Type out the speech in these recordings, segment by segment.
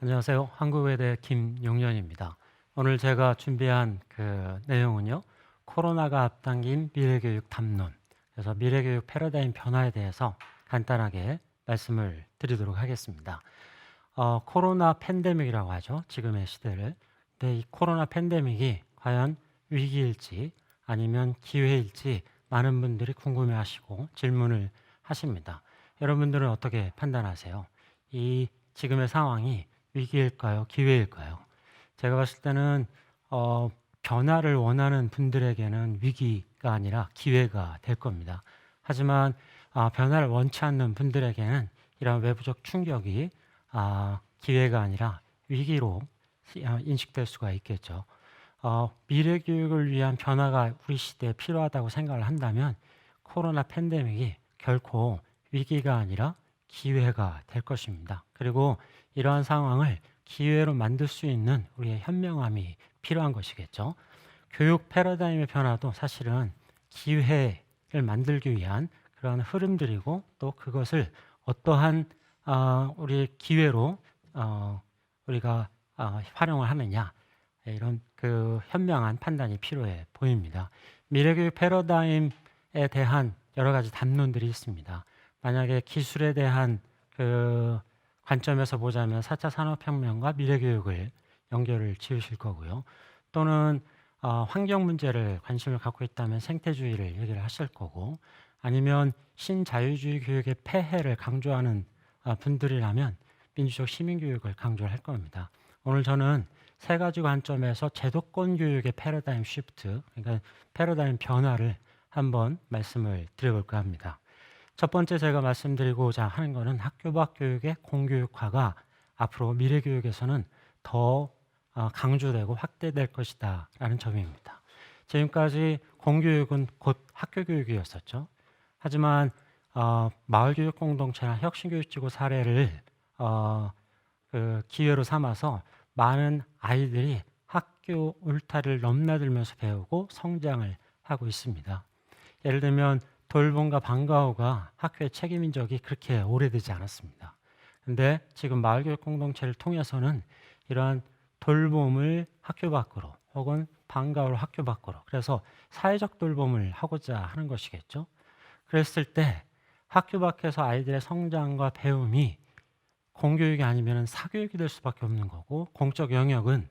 안녕하세요. 한국외대 김용년입니다. 오늘 제가 준비한 그 내용은요. 코로나가 앞당긴 미래교육 담론, 그래서 미래교육 패러다임 변화에 대해서 간단하게 말씀을 드리도록 하겠습니다. 코로나 팬데믹이라고 하죠. 지금의 시대를. 근데 이 코로나 팬데믹이 과연 위기일지 아니면 기회일지 많은 분들이 궁금해하시고 질문을 하십니다. 여러분들은 어떻게 판단하세요? 이 지금의 상황이 위기일까요? 기회일까요? 제가 봤을 때는 변화를 원하는 분들에게는 위기가 아니라 기회가 될 겁니다. 하지만 변화를 원치 않는 분들에게는 이런 외부적 충격이 기회가 아니라 위기로 인식될 수가 있겠죠. 미래 교육을 위한 변화가 우리 시대에 필요하다고 생각을 한다면 코로나 팬데믹이 결코 위기가 아니라 기회가 될 것입니다. 그리고 이러한 상황을 기회로 만들 수 있는 우리의 현명함이 필요한 것이겠죠. 교육 패러다임의 변화도 사실은 기회를 만들기 위한 그러한 흐름들이고 또 그것을 어떠한 우리의 기회로 우리가 활용을 하느냐 이런 그 현명한 판단이 필요해 보입니다. 미래교육 패러다임에 대한 여러 가지 담론들이 있습니다. 만약에 기술에 대한 그 관점에서 보자면 4차 산업혁명과 미래교육을 연결을 지으실 거고요. 또는 환경 문제를 관심을 갖고 있다면 생태주의를 얘기를 하실 거고, 아니면 신자유주의 교육의 폐해를 강조하는 분들이라면 민주적 시민교육을 강조를 할 겁니다. 오늘 저는 세 가지 관점에서 제도권 교육의 패러다임 쉬프트, 그러니까 패러다임 변화를 한번 말씀을 드려볼까 합니다. 첫 번째 제가 말씀드리고자 하는 것은 학교 밖 교육의 공교육화가 앞으로 미래 교육에서는 더 강조되고 확대될 것이다 라는 점입니다. 지금까지 공교육은 곧 학교 교육이었었죠. 하지만 마을교육 공동체나 혁신교육지구 사례를 그 기회로 삼아서 많은 아이들이 학교 울타리를 넘나들면서 배우고 성장을 하고 있습니다. 예를 들면 돌봄과 방과후가 학교에 책임인 적이 그렇게 오래되지 않았습니다. 근데 지금 마을교육 공동체를 통해서는 이러한 돌봄을 학교 밖으로 혹은 방과후를 학교 밖으로, 그래서 사회적 돌봄을 하고자 하는 것이겠죠. 그랬을 때 학교 밖에서 아이들의 성장과 배움이 공교육이 아니면 사교육이 될 수밖에 없는 거고, 공적 영역은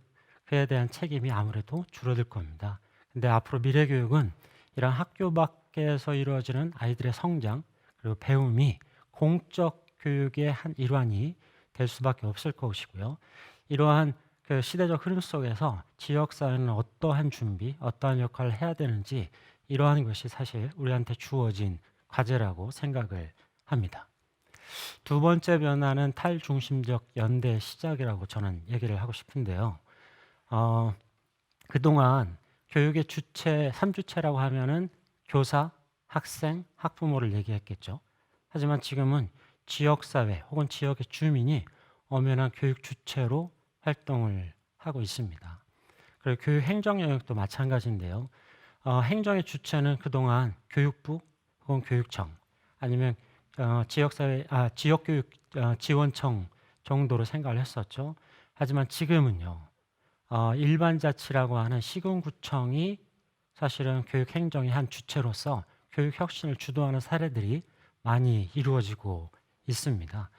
그에 대한 책임이 아무래도 줄어들 겁니다. 근데 앞으로 미래교육은 이런 학교 밖에서 이루어지는 아이들의 성장 그리고 배움이 공적 교육의 한 일환이 될 수밖에 없을 것이고요. 이러한 그 시대적 흐름 속에서 지역사회는 어떠한 준비, 어떠한 역할을 해야 되는지 이러한 것이 사실 우리한테 주어진 과제라고 생각을 합니다. 두 번째 변화는 탈중심적 연대의 시작이라고 저는 얘기를 하고 싶은데요. 그동안 교육의 주체, 3주체라고 하면은 교사, 학생, 학부모를 얘기했겠죠. 하지만 지금은 지역사회 혹은 지역의 주민이 엄연한 교육 주체로 활동을 하고 있습니다. 그리고 교육 행정 영역도 마찬가지인데요. 행정의 주체는 그동안 교육부 혹은 교육청 아니면 지역사회, 지역교육 지원청 정도로 생각을 했었죠. 하지만 지금은요. 일반자치라고 하는 시군구청이 사실은 교육행정의 한 주체로서 교육혁신을 주도하는 사례들이 많이 이루어지고 있습니다.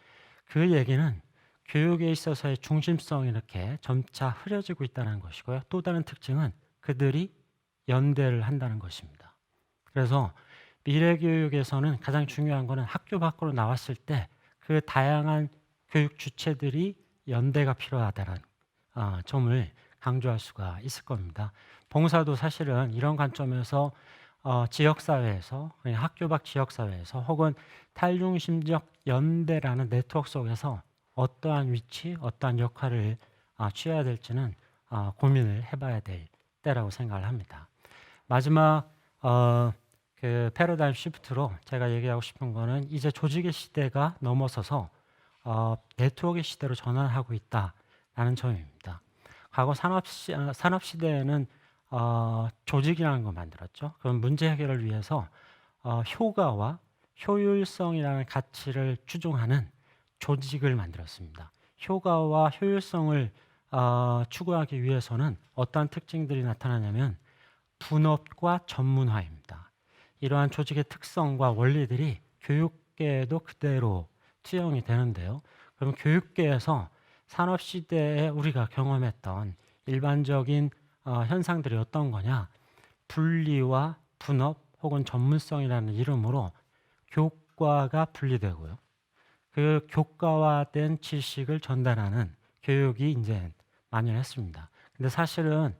그 얘기는 교육에 있어서의 중심성이 이렇게 점차 흐려지고 있다는 것이고요. 또 다른 특징은 그들이 연대를 한다는 것입니다. 그래서 미래교육에서는 가장 중요한 것은 학교 밖으로 나왔을 때 그 다양한 교육 주체들이 연대가 필요하다는 점을 강조할 수가 있을 겁니다. 봉사도 사실은 이런 관점에서 지역사회에서, 학교 밖 지역사회에서 혹은 탈중심적 연대라는 네트워크 속에서 어떠한 위치, 어떠한 역할을 취해야 될지는 고민을 해봐야 될 때라고 생각을 합니다. 마지막 그 패러다임 시프트로 제가 얘기하고 싶은 거는 이제 조직의 시대가 넘어서서 네트워크의 시대로 전환하고 있다라는 점입니다. 과거 산업 시대에는 조직이라는 걸 만들었죠. 그럼 문제 해결을 위해서 효과와 효율성이라는 가치를 추종하는 조직을 만들었습니다. 효과와 효율성을 추구하기 위해서는 어떠한 특징들이 나타나냐면 분업과 전문화입니다. 이러한 조직의 특성과 원리들이 교육계에도 그대로 투영이 되는데요. 그럼 교육계에서 산업시대에 우리가 경험했던 일반적인 현상들이 어떤 거냐? 분리와 분업 혹은 전문성이라는 이름으로 교과가 분리되고요. 그 교과화된 지식을 전달하는 교육이 이제 만연했습니다. 근데 사실은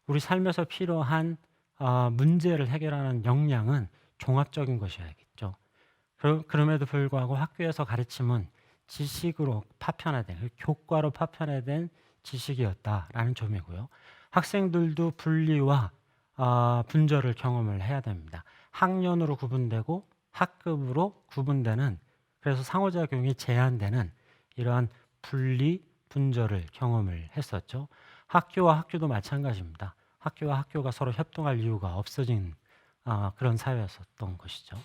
우리 삶에서 필요한 문제를 해결하는 역량은 종합적인 것이어야겠죠. 그럼에도 불구하고 학교에서 가르침은 지식으로 파편화된, 교과로 파편화된 지식이었다라는 점이고요. 학생들도 분리와 분절을 경험을 해야 됩니다. 학년으로 구분되고 학급으로 구분되는, 그래서 상호작용이 제한되는 이러한 분리, 분절을 경험을 했었죠. 학교와 학교도 마찬가지입니다. 학교와 학교가 서로 협동할 이유가 없어진 그런 사회였었던 것이죠.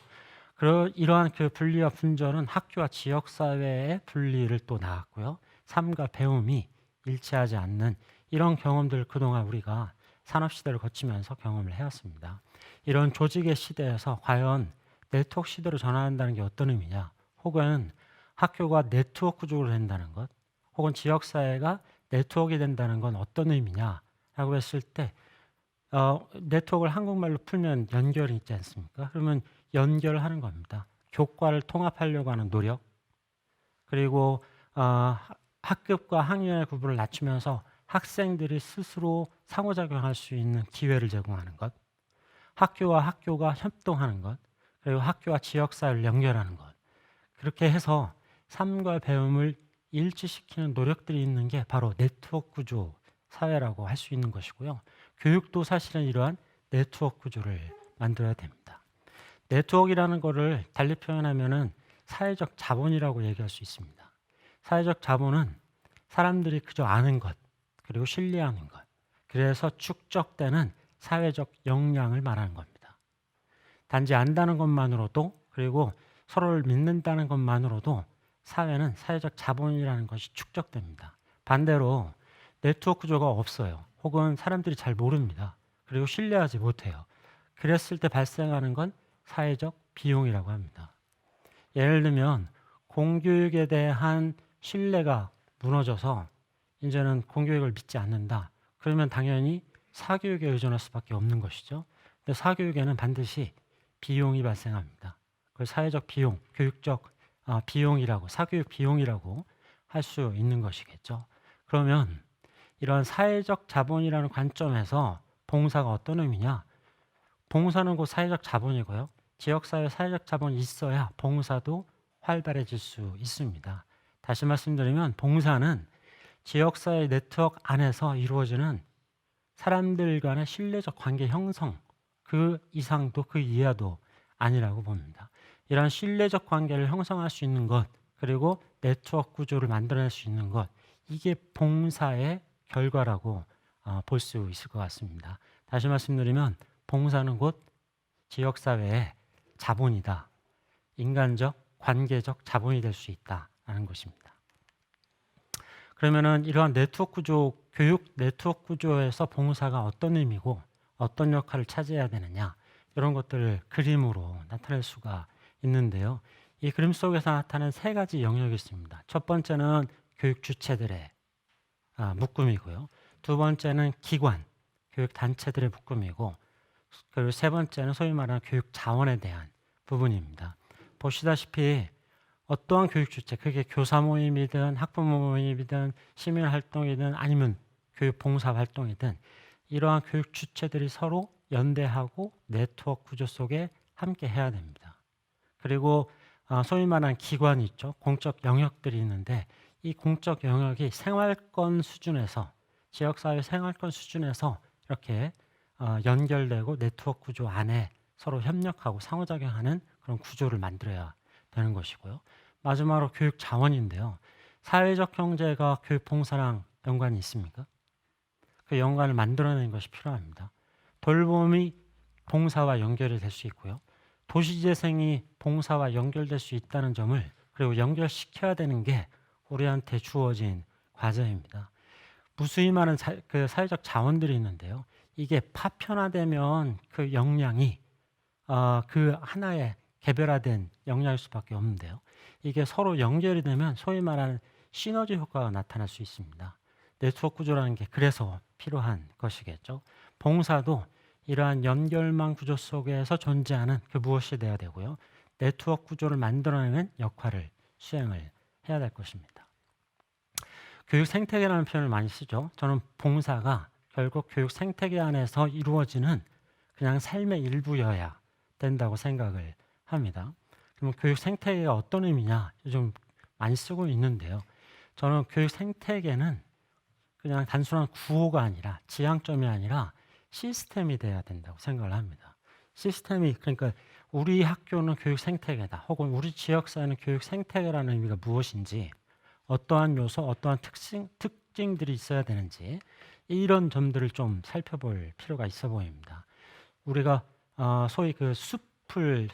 이러한 그 분리와 분절은 학교와 지역사회의 분리를 또 낳았고요. 삶과 배움이 일치하지 않는 이런 경험들을 그동안 우리가 산업시대를 거치면서 경험을 해왔습니다. 이런 조직의 시대에서 과연 네트워크 시대로 전환한다는 게 어떤 의미냐, 혹은 학교가 네트워크 구조로 된다는 것, 혹은 지역사회가 네트워크가 된다는 건 어떤 의미냐라고 했을 때 네트워크를 한국말로 풀면 연결이 있지 않습니까? 그러면 연결하는 겁니다. 교과를 통합하려고 하는 노력, 그리고 학급과 학년의 구분을 낮추면서 학생들이 스스로 상호작용할 수 있는 기회를 제공하는 것, 학교와 학교가 협동하는 것, 그리고 학교와 지역사회를 연결하는 것, 그렇게 해서 삶과 배움을 일치시키는 노력들이 있는 게 바로 네트워크 구조 사회라고 할 수 있는 것이고요. 교육도 사실은 이러한 네트워크 구조를 만들어야 됩니다. 네트워크라는 것을 달리 표현하면은 사회적 자본이라고 얘기할 수 있습니다. 사회적 자본은 사람들이 그저 아는 것, 그리고 신뢰하는 것, 그래서 축적되는 사회적 역량을 말하는 겁니다. 단지 안다는 것만으로도, 그리고 서로를 믿는다는 것만으로도 사회는 사회적 자본이라는 것이 축적됩니다. 반대로 네트워크 구조가 없어요. 혹은 사람들이 잘 모릅니다. 그리고 신뢰하지 못해요. 그랬을 때 발생하는 건 사회적 비용이라고 합니다. 예를 들면 공교육에 대한 신뢰가 무너져서 이제는 공교육을 믿지 않는다. 그러면 당연히 사교육에 의존할 수밖에 없는 것이죠. 근데 사교육에는 반드시 비용이 발생합니다. 그 사회적 비용, 교육적 비용이라고, 사교육 비용이라고 할 수 있는 것이겠죠. 그러면 이런 사회적 자본이라는 관점에서 봉사가 어떤 의미냐? 봉사는 곧 사회적 자본이고요. 지역사회 사회적 자본이 있어야 봉사도 활발해질 수 있습니다. 다시 말씀드리면 봉사는 지역사회 네트워크 안에서 이루어지는 사람들 간의 신뢰적 관계 형성, 그 이상도 그 이하도 아니라고 봅니다. 이런 신뢰적 관계를 형성할 수 있는 것, 그리고 네트워크 구조를 만들어낼 수 있는 것, 이게 봉사의 결과라고 볼 수 있을 것 같습니다. 다시 말씀드리면 봉사는 곧 지역사회의 자본이다. 인간적, 관계적 자본이 될 수 있다라는 것입니다. 그러면은 이러한 네트워크 구조, 교육 네트워크 구조에서 봉사가 어떤 의미고 어떤 역할을 차지해야 되느냐, 이런 것들을 그림으로 나타낼 수가 있는데요. 이 그림 속에서 나타나는 세 가지 영역이 있습니다. 첫 번째는 교육 주체들의 묶음이고요. 두 번째는 기관, 교육 단체들의 묶음이고, 그리고 세 번째는 소위 말하는 교육 자원에 대한 부분입니다. 보시다시피 어떠한 교육 주체, 그게 교사 모임이든 학부모 모임이든 시민 활동이든 아니면 교육 봉사 활동이든 이러한 교육 주체들이 서로 연대하고 네트워크 구조 속에 함께 해야 됩니다. 그리고 소위 말하는 기관이 있죠. 공적 영역들이 있는데 이 공적 영역이 생활권 수준에서, 지역사회 생활권 수준에서 이렇게 연결되고 네트워크 구조 안에 서로 협력하고 상호작용하는 그런 구조를 만들어야 되는 것이고요. 마지막으로 교육 자원인데요. 사회적 경제가 교육 봉사랑 연관이 있습니까? 그 연관을 만들어내는 것이 필요합니다. 돌봄이 봉사와 연결이 될 수 있고요. 도시재생이 봉사와 연결될 수 있다는 점을, 그리고 연결시켜야 되는 게 우리한테 주어진 과제입니다. 무수히 많은 사회적 자원들이 있는데요. 이게 파편화되면 그 역량이 그 하나의 개별화된 역량일 수밖에 없는데요. 이게 서로 연결이 되면 소위 말하는 시너지 효과가 나타날 수 있습니다. 네트워크 구조라는 게 그래서 필요한 것이겠죠. 봉사도 이러한 연결망 구조 속에서 존재하는 그 무엇이 돼야 되고요. 네트워크 구조를 만들어내는 역할을 수행을 해야 될 것입니다. 교육 생태계라는 표현을 많이 쓰죠. 저는 봉사가 결국 교육 생태계 안에서 이루어지는 그냥 삶의 일부여야 된다고 생각을 합니다. 그럼 교육 생태계가 어떤 의미냐 요즘 많이 쓰고 있는데요. 저는 교육 생태계는 그냥 단순한 구호가 아니라 지향점이 아니라 시스템이 돼야 된다고 생각을 합니다. 시스템이 그러니까 우리 학교는 교육 생태계다 혹은 우리 지역사회는 교육 생태계라는 의미가 무엇인지 어떠한 요소, 어떠한 특징들이 있어야 되는지 이런 점들을 좀 살펴볼 필요가 있어 보입니다. 우리가 소위 그 숲을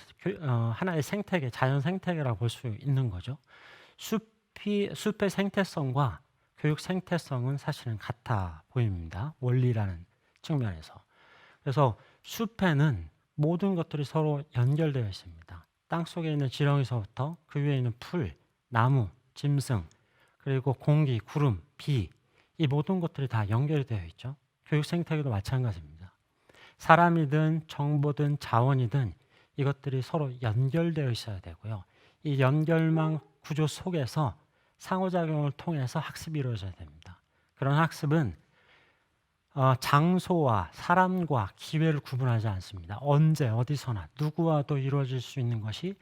하나의 생태계, 자연 생태계라고 볼 수 있는 거죠. 숲의 생태성과 교육 생태성은 사실은 같아 보입니다. 원리라는 측면에서. 그래서 숲에는 모든 것들이 서로 연결되어 있습니다. 땅속에 있는 지렁이서부터 그 위에 있는 풀, 나무, 짐승, 그리고 공기, 구름, 비, 이 모든 것들이 다 연결되어 있죠. 교육 생태계도 마찬가지입니다. 사람이든 정보든 자원이든 이것들이 서로 연결되어 있어야 되고요. 이 연결망 구조 속에서 상호작용을 통해서 학습이 이루어져야 됩니다. 그런 학습은 장소와 사람과 기회를 구분하지 않습니다. 언제 어디서나 누구와도 이루어질 수 있는 것이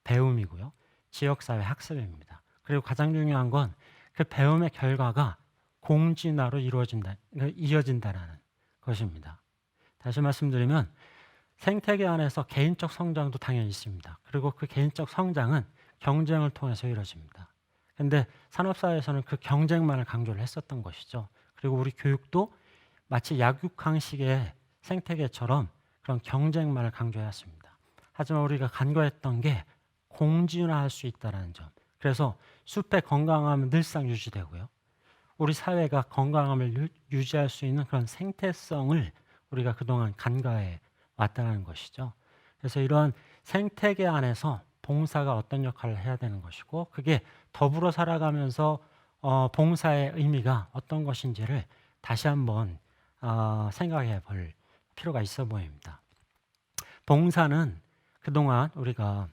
배움이고요. 지역사회 학습입니다. 그리고 가장 중요한 건 그 배움의 결과가 공진화로 이어진다는 것입니다. 다시 말씀드리면 생태계 안에서 개인적 성장도 당연히 있습니다. 그리고 그 개인적 성장은 경쟁을 통해서 이루어집니다. 그런데 산업사회에서는 그 경쟁만을 강조를 했었던 것이죠. 그리고 우리 교육도 마치 약육강식의 생태계처럼 그런 경쟁만을 강조해왔습니다. 하지만 우리가 간과했던 게 공진화할 수 있다는 점. 그래서 숲의 건강함은 늘상 유지되고요. 우리 사회가 건강함을 유지할 수 있는 그런 생태성을 우리가 그동안 간과해 왔다는 것이죠. 그래서 이러한 생태계 안에서 봉사가 어떤 역할을 해야 되는 것이고 그게 더불어 살아가면서 봉사의 의미가 어떤 것인지를 다시 한번 생각해 볼 필요가 있어 보입니다. 봉사는 그동안 우리가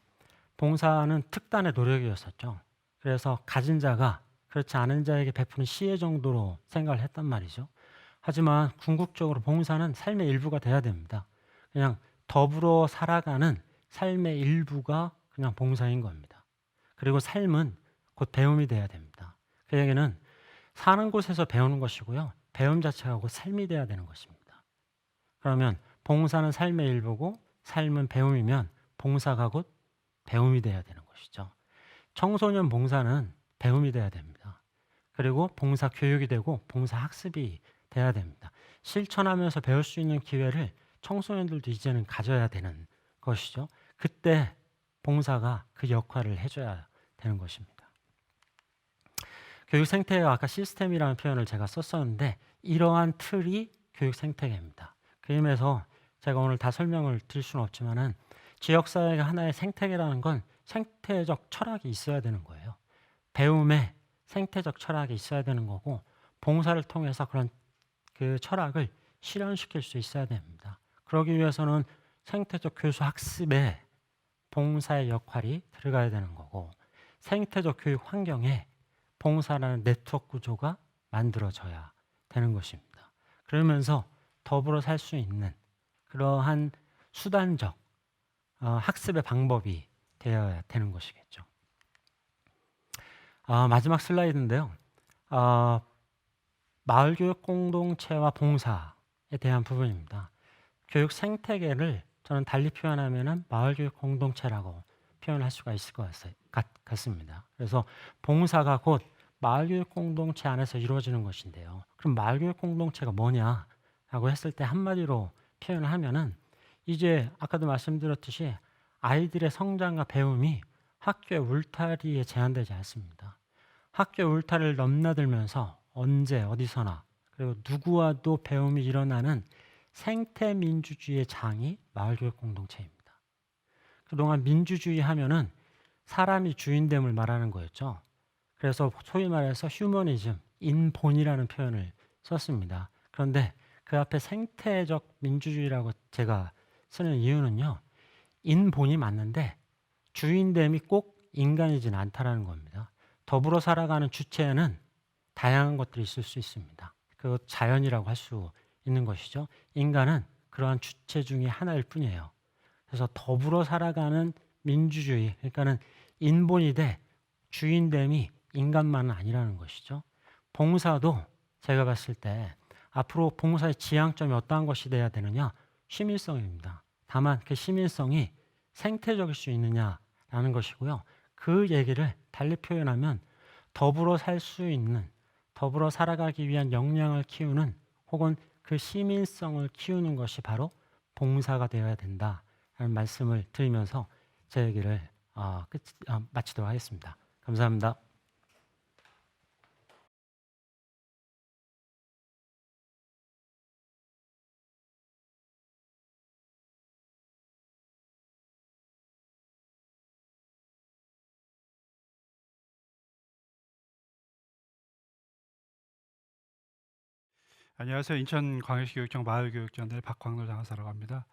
봉사는 특단의 노력이었었죠. 그래서 가진 자가 그렇지 않은 자에게 베푸는 시혜 정도로 생각을 했단 말이죠. 하지만 궁극적으로 봉사는 삶의 일부가 돼야 됩니다. 그냥 더불어 살아가는 삶의 일부가 그냥 봉사인 겁니다. 그리고 삶은 곧 배움이 돼야 됩니다. 그 얘기는 사는 곳에서 배우는 것이고요. 배움 자체가 곧 삶이 돼야 되는 것입니다. 그러면 봉사는 삶의 일부고 삶은 배움이면 봉사가 곧 배움이 돼야 되는 것이죠. 청소년 봉사는 배움이 돼야 됩니다. 그리고 봉사 교육이 되고 봉사 학습이 돼야 됩니다. 실천하면서 배울 수 있는 기회를 청소년들도 이제는 가져야 되는 것이죠. 그때 봉사가 그 역할을 해줘야 되는 것입니다. 교육 생태계와 아까 시스템이라는 표현을 제가 썼었는데 이러한 틀이 교육 생태계입니다. 그 의미에서 제가 오늘 다 설명을 드릴 수는 없지만은 지역사회가 하나의 생태계라는 건 생태적 철학이 있어야 되는 거예요. 배움에 생태적 철학이 있어야 되는 거고 봉사를 통해서 그런 그 철학을 실현시킬 수 있어야 됩니다. 그러기 위해서는 생태적 교수 학습에 봉사의 역할이 들어가야 되는 거고 생태적 교육 환경에 봉사라는 네트워크 구조가 만들어져야 되는 것입니다. 그러면서 더불어 살 수 있는 그러한 수단적 학습의 방법이 되어야 되는 것이겠죠. 마지막 슬라이드인데요. 마을교육 공동체와 봉사에 대한 부분입니다. 교육 생태계를 저는 달리 표현하면 마을교육 공동체라고 표현할 수가 있을 것 같습니다. 그래서 봉사가 곧 마을교육 공동체 안에서 이루어지는 것인데요. 그럼 마을교육 공동체가 뭐냐라고 했을 때 한마디로 표현을 하면은 이제 아까도 말씀드렸듯이 아이들의 성장과 배움이 학교의 울타리에 제한되지 않습니다. 학교 울타리를 넘나들면서 언제 어디서나 그리고 누구와도 배움이 일어나는 생태 민주주의의 장이 마을교육 공동체입니다. 그동안 민주주의 하면은 사람이 주인됨을 말하는 거였죠. 그래서 소위 말해서 휴머니즘, 인본이라는 표현을 썼습니다. 그런데 그 앞에 생태적 민주주의라고 제가 쓰는 이유는요. 인본이 맞는데 주인됨이 꼭 인간이지는 않다라는 겁니다. 더불어 살아가는 주체에는 다양한 것들이 있을 수 있습니다. 그 자연이라고 할 수 있는 것이죠. 인간은 그러한 주체 중에 하나일 뿐이에요. 그래서 더불어 살아가는 민주주의, 그러니까는 인본이 돼 주인됨이 인간만은 아니라는 것이죠. 봉사도 제가 봤을 때 앞으로 봉사의 지향점이 어떠한 것이 돼야 되느냐? 시민성입니다. 다만 그 시민성이 생태적일 수 있느냐라는 것이고요. 그 얘기를 달리 표현하면 더불어 살 수 있는, 더불어 살아가기 위한 역량을 키우는 혹은 그 시민성을 키우는 것이 바로 봉사가 되어야 된다라는 말씀을 드리면서 제 얘기를 마치도록 하겠습니다. 감사합니다. 안녕하세요. 인천광역시 교육청 마을교육전대 박광로 장사라고 합니다.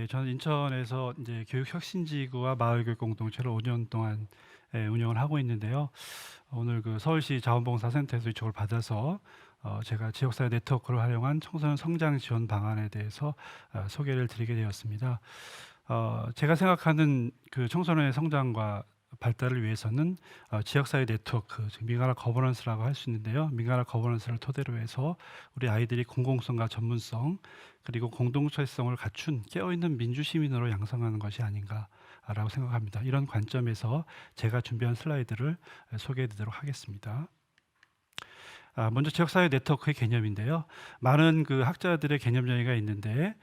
저는 인천에서 이제 교육혁신지구와 마을교육 공동체를 5년 동안 운영을 하고 있는데요. 오늘 그 서울시 자원봉사센터에서 이쪽을 받아서 제가 지역사회 네트워크를 활용한 청소년 성장 지원 방안에 대해서 소개를 드리게 되었습니다. 제가 생각하는 그 청소년의 성장과 발달을 위해서는 지역사회 네트워크, 즉 민간화 거버넌스라고 할 수 있는데요. 민간화 거버넌스를 토대로 해서 우리 아이들이 공공성과 전문성 그리고 공동체성을 갖춘 깨어있는 민주시민으로 양성하는 것이 아닌가라고 생각합니다. 이런 관점에서 제가 준비한 슬라이드를 소개해 드리도록 하겠습니다. 먼저 지역사회 네트워크의 개념인데요. 많은 그 학자들의 개념 정의가 있는데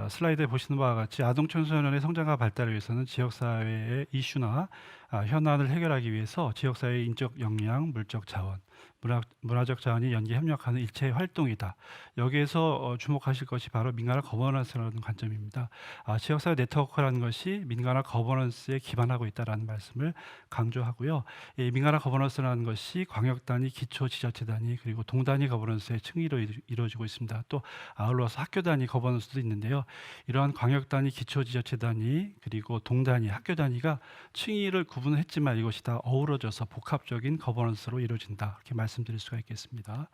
슬라이드에 보시는 바와 같이 아동 청소년의 성장과 발달을 위해서는 지역사회의 이슈나 현안을 해결하기 위해서 지역사회의 인적 역량, 물적 자원, 문화적 자원이 연계 협력하는 일체의 활동이다. 여기에서 주목하실 것이 바로 민간화 거버넌스라는 관점입니다. 지역사회 네트워크라는 것이 민간화 거버넌스에 기반하고 있다는 말씀을 강조하고요. 이 민간화 거버넌스라는 것이 광역단위, 기초지자체단위 그리고 동단위 거버넌스의 층위로 이루어지고 있습니다. 또 아울러서 학교단위 거버넌스도 있는데요. 이러한 광역단위, 기초지자체단위 그리고 동단위, 학교단위가 층위를 구분했지만 이것이 다 어우러져서 복합적인 거버넌스로 이루어진다. 이렇게 말씀드릴 수가 있겠습니다.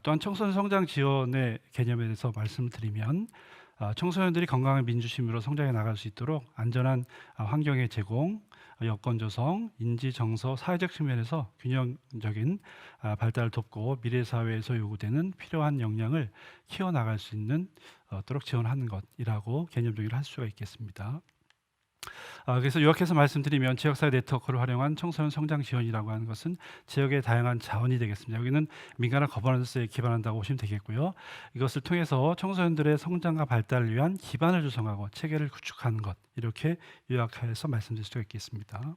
또한 청소년 성장 지원의 개념에 대해서 말씀을 드리면 청소년들이 건강한 민주시민으로 성장해 나갈 수 있도록 안전한 환경의 제공, 여건 조성, 인지, 정서, 사회적 측면에서 균형적인 발달을 돕고 미래 사회에서 요구되는 필요한 역량을 키워나갈 수 있도록 지원하는 것이라고 개념 정의를 할 수가 있겠습니다. 그래서 요약해서 말씀드리면 지역사회 네트워크를 활용한 청소년 성장 지원이라고 하는 것은 지역의 다양한 자원이 되겠습니다. 여기는 민간화 거버넌스에 기반한다고 보시면 되겠고요. 이것을 통해서 청소년들의 성장과 발달을 위한 기반을 조성하고 체계를 구축하는 것, 이렇게 요약해서 말씀드릴 수가 있겠습니다.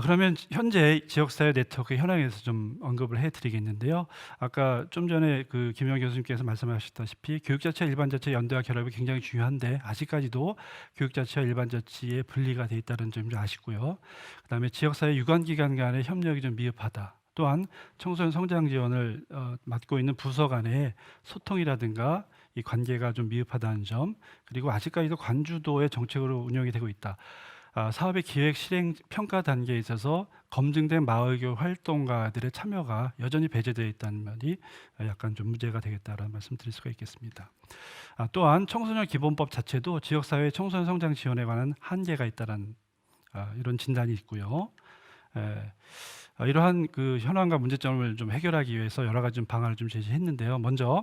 그러면 현재 지역사회 네트워크 현황에서 좀 언급을 해드리겠는데요. 아까 좀 전에 그 김영 교수님께서 말씀하셨다시피 교육자치와 일반자치 연대와 결합이 굉장히 중요한데 아직까지도 교육자치와 일반자치의 분리가 돼 있다는 점이 좀 아쉽고요. 그다음에 지역사회 유관기관 간의 협력이 좀 미흡하다. 또한 청소년 성장 지원을 맡고 있는 부서 간의 소통이라든가 이 관계가 좀 미흡하다는 점, 그리고 아직까지도 관주도의 정책으로 운영이 되고 있다. 사업의 기획, 실행, 평가 단계에 있어서 검증된 마을교육 활동가들의 참여가 여전히 배제되어 있다는 면이 약간 좀 문제가 되겠다라는 말씀 드릴 수가 있겠습니다. 또한 청소년 기본법 자체도 지역사회 청소년 성장 지원에 관한 한계가 있다는 이런 진단이 있고요. 이러한 그 현황과 문제점을 좀 해결하기 위해서 여러 가지 방안을 좀 제시했는데요. 먼저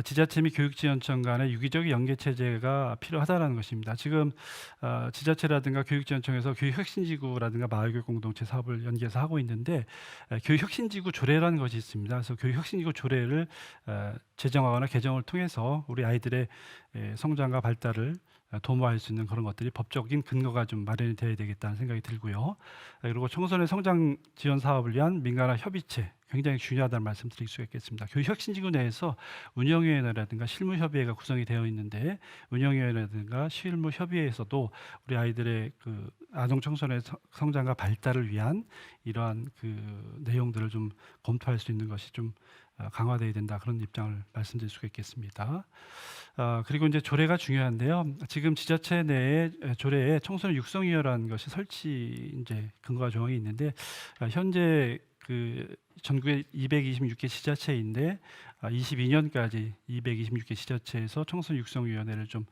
지자체 및 교육지원청 간의 유기적 연계 체제가 필요하다는 것입니다. 지금 지자체라든가 교육지원청에서 교육혁신지구라든가 마을교육 공동체 사업을 연계해서 하고 있는데 교육혁신지구 조례라는 것이 있습니다. 그래서 교육혁신지구 조례를 제정하거나 개정을 통해서 우리 아이들의 성장과 발달을 도모할 수 있는 그런 것들이 법적인 근거가 좀 마련이 되어야 되겠다는 생각이 들고요. 그리고 청소년 성장 지원 사업을 위한 민간화 협의체 굉장히 중요하다는 말씀드릴 수가 있겠습니다. 교육혁신지구 내에서 운영위원회라든가 실무협의회가 구성이 되어 있는데 운영위원회라든가 실무협의회에서도 우리 아이들의 그 아동 청소년의 성장과 발달을 위한 이러한 그 내용들을 좀 검토할 수 있는 것이 좀 강화되어야 된다 그런 입장을 말씀드릴 수가 있겠습니다. 그리고 이제 조례가 중요한데요. 지금 지자체 내에 조례에 청소년 육성위원회라는 것이 설치 이제 근거가 조항이 있는데 현재 그 전국에 226개 지자체인데 22년까지 226개 지자체에서 청소년 육성위원회를 좀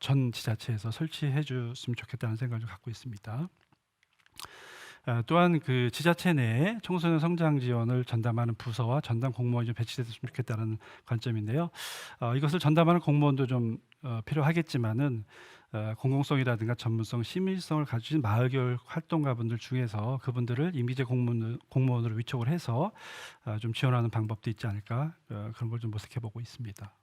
전 지자체에서 설치해 줬으면 좋겠다는 생각을 갖고 있습니다. 또한 그 지자체 내에 청소년 성장 지원을 전담하는 부서와 전담 공무원이 좀 배치됐으면 좋겠다는 관점인데요. 이것을 전담하는 공무원도 좀 필요하겠지만은 공공성이라든가 전문성, 심의성을 가진 마을교육 활동가분들 중에서 그분들을 임기제 공무원으로 위촉을 해서 좀 지원하는 방법도 있지 않을까 그런 걸 좀 모색해 보고 있습니다.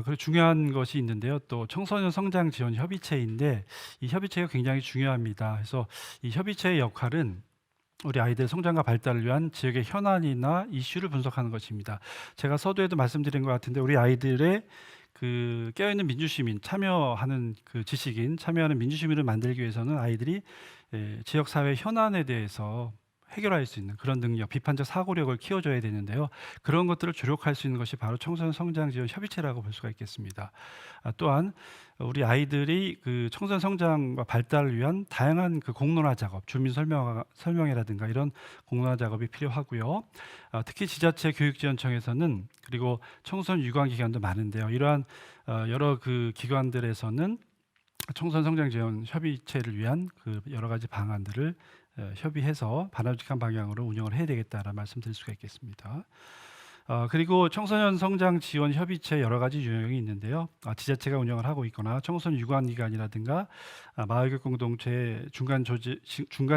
그리고 중요한 것이 있는데요. 또 청소년 성장 지원 협의체인데 이 협의체가 굉장히 중요합니다. 그래서 이 협의체의 역할은 우리 아이들 성장과 발달을 위한 지역의 현안이나 이슈를 분석하는 것입니다. 제가 서두에도 말씀드린 것 같은데 우리 아이들의 그 깨어있는 민주시민, 참여하는 그 지식인, 참여하는 민주시민을 만들기 위해서는 아이들이 지역 사회 현안에 대해서 해결할 수 있는 그런 능력, 비판적 사고력을 키워줘야 되는데요. 그런 것들을 주력할 수 있는 것이 바로 청소년 성장 지원 협의체라고 볼 수가 있겠습니다. 또한 우리 아이들이 그 청소년 성장과 발달을 위한 다양한 그 공론화 작업, 주민 설명회라든가 이런 공론화 작업이 필요하고요. 특히 지자체 교육지원청에서는 그리고 청소년 유관 기관도 많은데요. 이러한 여러 그 기관들에서는 청소년 성장 지원 협의체를 위한 그 여러 가지 방안들을 협의해서 바람직한 방향으로 운영을 해야 되겠다라는 말씀드릴 수가 있겠습니다. 그리고 청소년 성장 지원 협의체 여러 가지 유형이 있는데요. 지자체가 운영을 하고 있거나 청소년 유관기관이라든가 마을교육 공동체 중간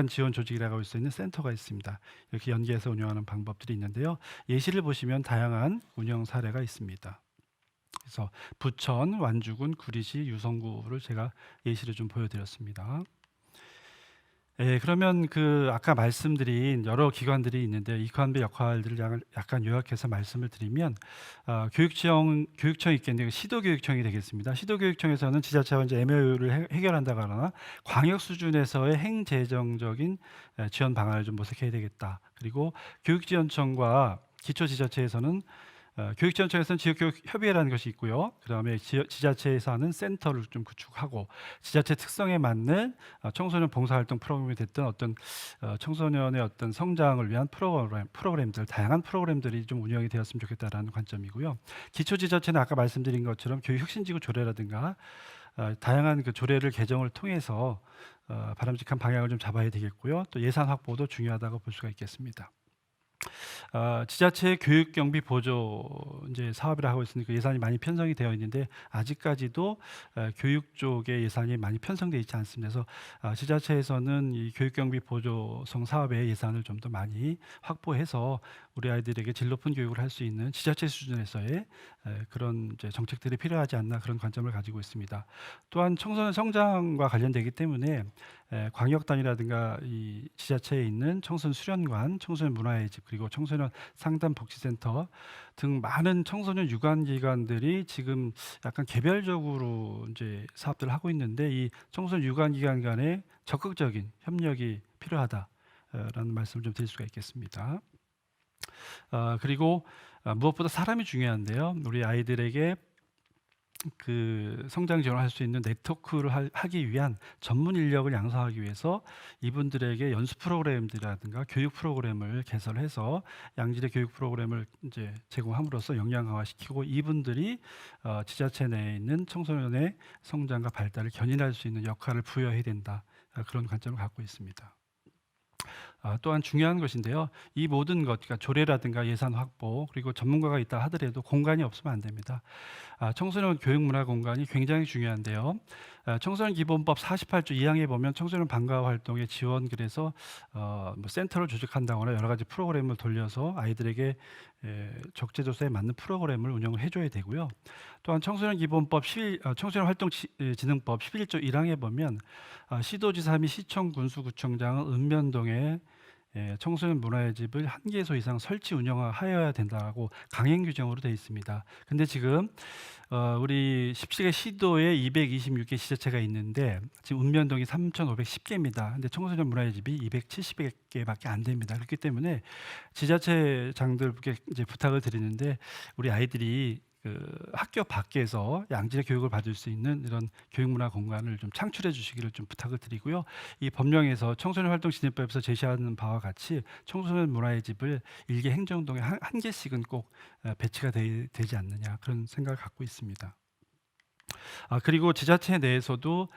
지원 조직이라고 할 수 있는 센터가 있습니다. 이렇게 연계해서 운영하는 방법들이 있는데요. 예시를 보시면 다양한 운영 사례가 있습니다. 그래서 부천, 완주군, 구리시, 유성구를 제가 예시를 좀 보여드렸습니다. 그러면 그 아까 말씀드린 여러 기관들이 있는데 이 기관의 역할들을 약간 요약해서 말씀을 드리면 교육청이 있겠네요. 시도교육청이 되겠습니다. 시도교육청에서는 지자체와 이제 MOU를 해결한다거나 광역 수준에서의 행재정적인 지원 방안을 좀 모색해야 되겠다. 그리고 교육지원청과 기초지자체에서는 교육지원청에서는 지역교육협의회라는 것이 있고요. 그다음에 지자체에서 하는 센터를 좀 구축하고 지자체 특성에 맞는 청소년 봉사활동 프로그램이 됐든 어떤 청소년의 어떤 성장을 위한 프로그램들, 다양한 프로그램들이 좀 운영이 되었으면 좋겠다라는 관점이고요. 기초지자체는 아까 말씀드린 것처럼 교육혁신지구 조례라든가 다양한 그 조례를 개정을 통해서 바람직한 방향을 좀 잡아야 되겠고요. 또 예산 확보도 중요하다고 볼 수가 있겠습니다. 지자체 교육 경비 보조 이제 사업이라 하고 있으니까 예산이 많이 편성이 되어 있는데 아직까지도 교육 쪽에 예산이 많이 편성되어 있지 않습니다. 그래서 지자체에서는 이 교육 경비 보조성 사업의 예산을 좀 더 많이 확보해서 우리 아이들에게 질 높은 교육을 할 수 있는 지자체 수준에서의 그런 이제 정책들이 필요하지 않나 그런 관점을 가지고 있습니다. 또한 청소년 성장과 관련되기 때문에 광역단이라든가 이 지자체에 있는 청소년 수련관, 청소년 문화의 집 그리고 청소년 상담 복지센터 등 많은 청소년 유관 기관들이 지금 약간 개별적으로 이제 사업들을 하고 있는데 이 청소년 유관 기관 간의 적극적인 협력이 필요하다라는 말씀을 좀 드릴 수가 있겠습니다. 그리고 무엇보다 사람이 중요한데요. 우리 아이들에게 그 성장 지원을 할 수 있는 네트워크를 하기 위한 전문 인력을 양성하기 위해서 이분들에게 연수 프로그램들이라든가 교육 프로그램을 개설해서 양질의 교육 프로그램을 이제 제공함으로써 역량 강화시키고 이분들이 지자체 내에 있는 청소년의 성장과 발달을 견인할 수 있는 역할을 부여해야 된다. 그런 관점을 갖고 있습니다. 또한 중요한 것인데요. 이 모든 것, 그러니까 조례라든가 예산 확보 그리고 전문가가 있다 하더라도 공간이 없으면 안 됩니다. 청소년 교육 문화 공간이 굉장히 중요한데요. 청소년 기본법 48조 2항에 보면 청소년 방과 활동의 지원 그래서 뭐 센터를 조직한다거나 여러 가지 프로그램을 돌려서 아이들에게 적재조사에 맞는 프로그램을 운영을 해줘야 되고요. 또한 청소년 기본법 청소년 활동 진흥법 11조 1항에 보면 시도지사 및 시청 군수구청장은 읍면동에 청소년 문화의 집을 1개소 이상 설치 운영하여야 된다고 강행 규정으로 되어 있습니다. 근데 지금 우리 17개 시도에 226개 지자체가 있는데 지금 읍면동이 3,510개입니다. 근데 청소년 문화의 집이 270개밖에 안 됩니다. 그렇기 때문에 지자체장들께 이제 부탁을 드리는데 우리 아이들이 학교 밖에서 양질의 교육을 받을 수 있는 이런 교육문화 공간을 좀 창출해 주시기를 좀 부탁을 드리고요. 이 법령에서 청소년 활동 진입법에서 제시하는 바와 같이 청소년 문화의 집을 일개 행정동에 한 개씩은 꼭 배치가 되지 않느냐 그런 생각을 갖고 있습니다. 그리고 지자체 내에서도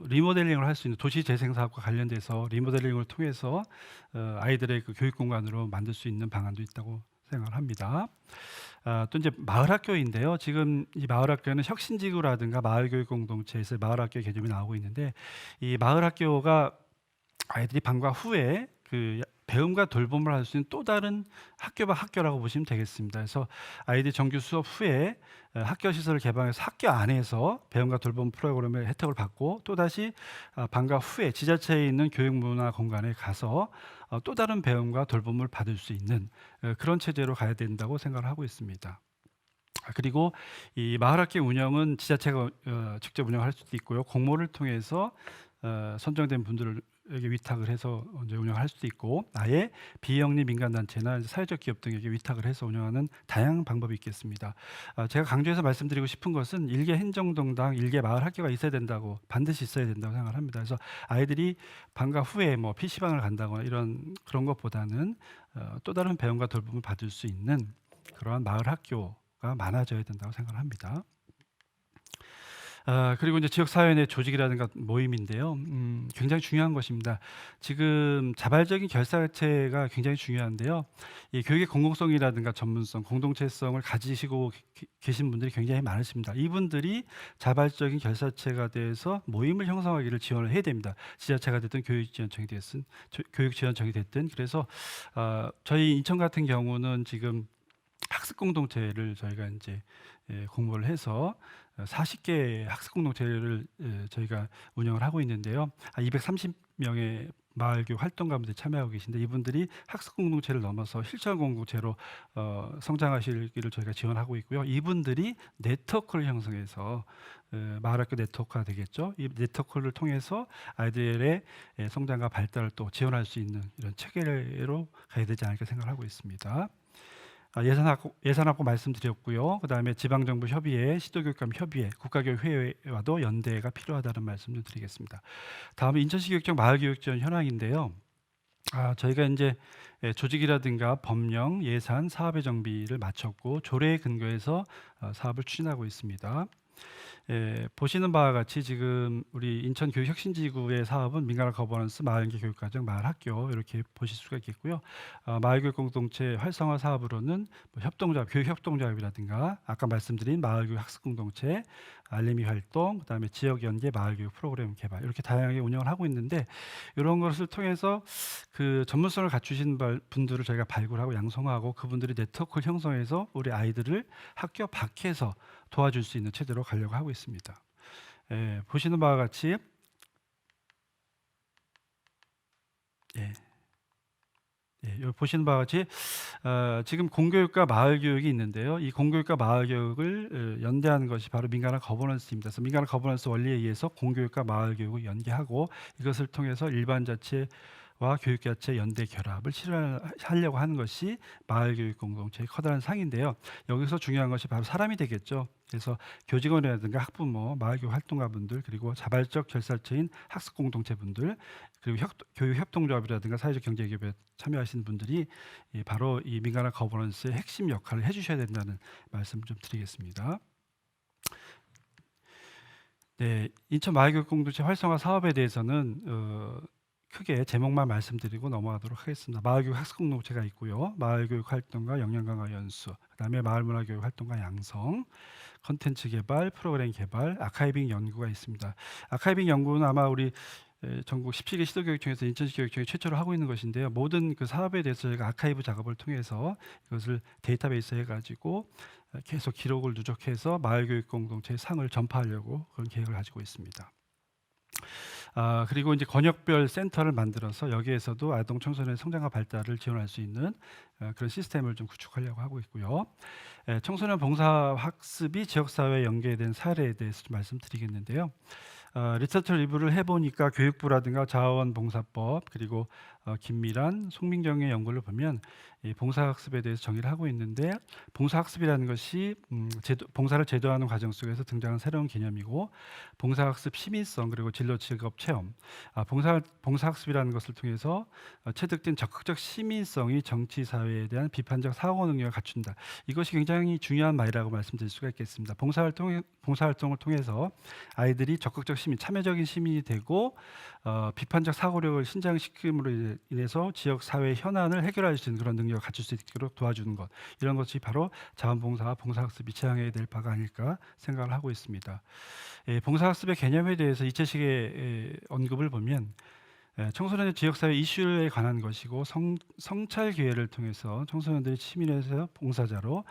리모델링을 할 수 있는 도시재생 사업과 관련돼서 리모델링을 통해서 아이들의 교육 공간으로 만들 수 있는 방안도 있다고 생각을 합니다. 또 이제 마을학교인데요. 지금 이 마을학교는 혁신지구라든가 마을교육 공동체에서 마을학교 개념이 나오고 있는데 이 마을학교가 아이들이 방과 후에 배움과 돌봄을 할 수 있는 또 다른 학교라고 보시면 되겠습니다. 그래서 아이들이 정규 수업 후에 학교 시설을 개방해서 학교 안에서 배움과 돌봄 프로그램의 혜택을 받고 또다시 방과 후에 지자체에 있는 교육문화 공간에 가서 또 다른 배움과 돌봄을 받을 수 있는 그런 체제로 가야 된다고 생각을 하고 있습니다. 그리고 이 마을학교 운영은 지자체가 직접 운영할 수도 있고요. 공모를 통해서 선정된 분들에게 위탁을 해서 이제 운영할 수도 있고 아예 비영리 민간단체나 사회적 기업 등에게 위탁을 해서 운영하는 다양한 방법이 있겠습니다. 제가 강조해서 말씀드리고 싶은 것은 일개 행정동당 일개 마을 학교가 있어야 된다고 반드시 있어야 된다고 생각을 합니다. 그래서 아이들이 방과 후에 뭐 PC방을 간다거나 그런 것보다는 또 다른 배움과 돌봄을 받을 수 있는 그러한 마을 학교가 많아져야 된다고 생각을 합니다. 그리고 이제 지역사회 내 조직이라든가 모임인데요. 굉장히 중요한 것입니다. 지금 자발적인 결사체가 굉장히 중요한데요. 이 교육의 공공성이라든가 전문성, 공동체성을 가지시고 계신 분들이 굉장히 많으십니다. 이분들이 자발적인 결사체가 돼서 모임을 형성하기를 지원을 해야 됩니다. 지자체가 됐든 교육지원청이 됐든 그래서 저희 인천 같은 경우는 지금 학습 공동체를 저희가 이제 공모를 해서 40개 학습 공동체를 저희가 운영을 하고 있는데요. 230명의 마을교육 활동가분들이 참여하고 계신데 이분들이 학습 공동체를 넘어서 실천 공동체로 성장하시기를 저희가 지원하고 있고요. 이분들이 네트워크를 형성해서 마을학교 네트워크가 되겠죠. 이 네트워크를 통해서 아이들의 성장과 발달을 또 지원할 수 있는 이런 체계로 가야 되지 않을까 생각하고 있습니다. 예산학고 말씀드렸고요. 그다음에 지방정부 협의회, 시도교육감 협의회, 국가교육회의와도 연대가 필요하다는 말씀을 드리겠습니다. 다음은 인천시 교육청 마을교육지원 현황인데요. 저희가 이제 조직이라든가 법령, 예산, 사업의 정비를 마쳤고 조례에 근거해서 사업을 추진하고 있습니다. 보시는 바와 같이 지금 우리 인천 교육혁신지구의 사업은 민간화 거버넌스, 마을연계 교육과정, 마을학교 이렇게 보실 수가 있겠고요. 마을교육 공동체 활성화 사업으로는 뭐 협동조합, 교육협동조합이라든가 아까 말씀드린 마을교육 학습공동체, 알림이 활동, 그다음에 지역연계 마을교육 프로그램 개발 이렇게 다양하게 운영을 하고 있는데 이런 것을 통해서 전문성을 갖추신 분들을 저희가 발굴하고 양성하고 그분들이 네트워크를 형성해서 우리 아이들을 학교 밖에서 도와줄 수 있는 체제로 가려고 하고 있습니다. 보시는 바와 같이 여기 보시는 바와 같이 지금 공교육과 마을교육이 있는데요. 이 공교육과 마을교육을 연대하는 것이 바로 민간화 거버넌스입니다. 그래서 민간화 거버넌스 원리에 의해서 공교육과 마을교육을 연계하고 이것을 통해서 일반자체와 교육자체 연대 결합을 실현하려고 하는 것이 마을교육 공동체의 커다란 상인데요. 여기서 중요한 것이 바로 사람이 되겠죠. 그래서 교직원이라든가 학부모, 마을교육 활동가분들 그리고 자발적 결사체인 학습 공동체분들 그리고 교육협동조합이라든가 사회적 경제기업에 참여하시는 분들이 바로 이 민간화 거버넌스의 핵심 역할을 해주셔야 된다는 말씀 좀 드리겠습니다. 네, 인천 마을교육 공동체 활성화 사업에 대해서는 크게 제목만 말씀드리고 넘어가도록 하겠습니다. 마을교육 학습공동체가 있고요. 마을교육 활동과 역량강화 연수, 그다음에 마을문화교육 활동과 양성, 컨텐츠 개발, 프로그램 개발, 아카이빙 연구가 있습니다. 아카이빙 연구는 아마 우리 전국 17개 시도교육청에서 인천시 교육청이 최초로 하고 있는 것인데요. 모든 그 사업에 대해서 저희가 아카이브 작업을 통해서 이것을 데이터베이스에 가지고 계속 기록을 누적해서 마을교육 공동체의 상을 전파하려고 그런 계획을 가지고 있습니다. 그리고 이제 권역별 센터를 만들어서 여기에서도 아동 청소년의 성장과 발달을 지원할 수 있는 그런 시스템을 좀 구축하려고 하고 있고요. 청소년 봉사 학습이 지역사회에 연계된 사례에 대해서 좀 말씀드리겠는데요. 리서치 리뷰를 해보니까 교육부라든가 자원봉사법 그리고 김미란, 송민경의 연구를 보면 이 봉사학습에 대해서 정의를 하고 있는데 봉사학습이라는 것이 봉사를 제도하는 과정 속에서 등장한 새로운 개념이고 봉사학습 시민성 그리고 진로 직업 체험 봉사학습이라는 것을 통해서 체득된 적극적 시민성이 정치 사회에 대한 비판적 사고 능력을 갖춘다. 이것이 굉장히 중요한 말이라고 말씀드릴 수가 있겠습니다. 봉사활동을 통해서 아이들이 적극적 시민, 참여적인 시민이 되고 비판적 사고력을 신장시킴으로 인해서 지역 사회 현안을 해결할 수 있는 그런 능력을 갖출 수 있도록 도와주는 것, 이런 것이 바로 자원봉사와 봉사학습이 지향해야 될 바가 아닐까 생각을 하고 있습니다. 봉사학습의 개념에 대해서 이채식의 언급을 보면 청소년의 지역사회 이슈에 관한 것이고 성찰 기회를 통해서 청소년들이 시민에서 봉사자로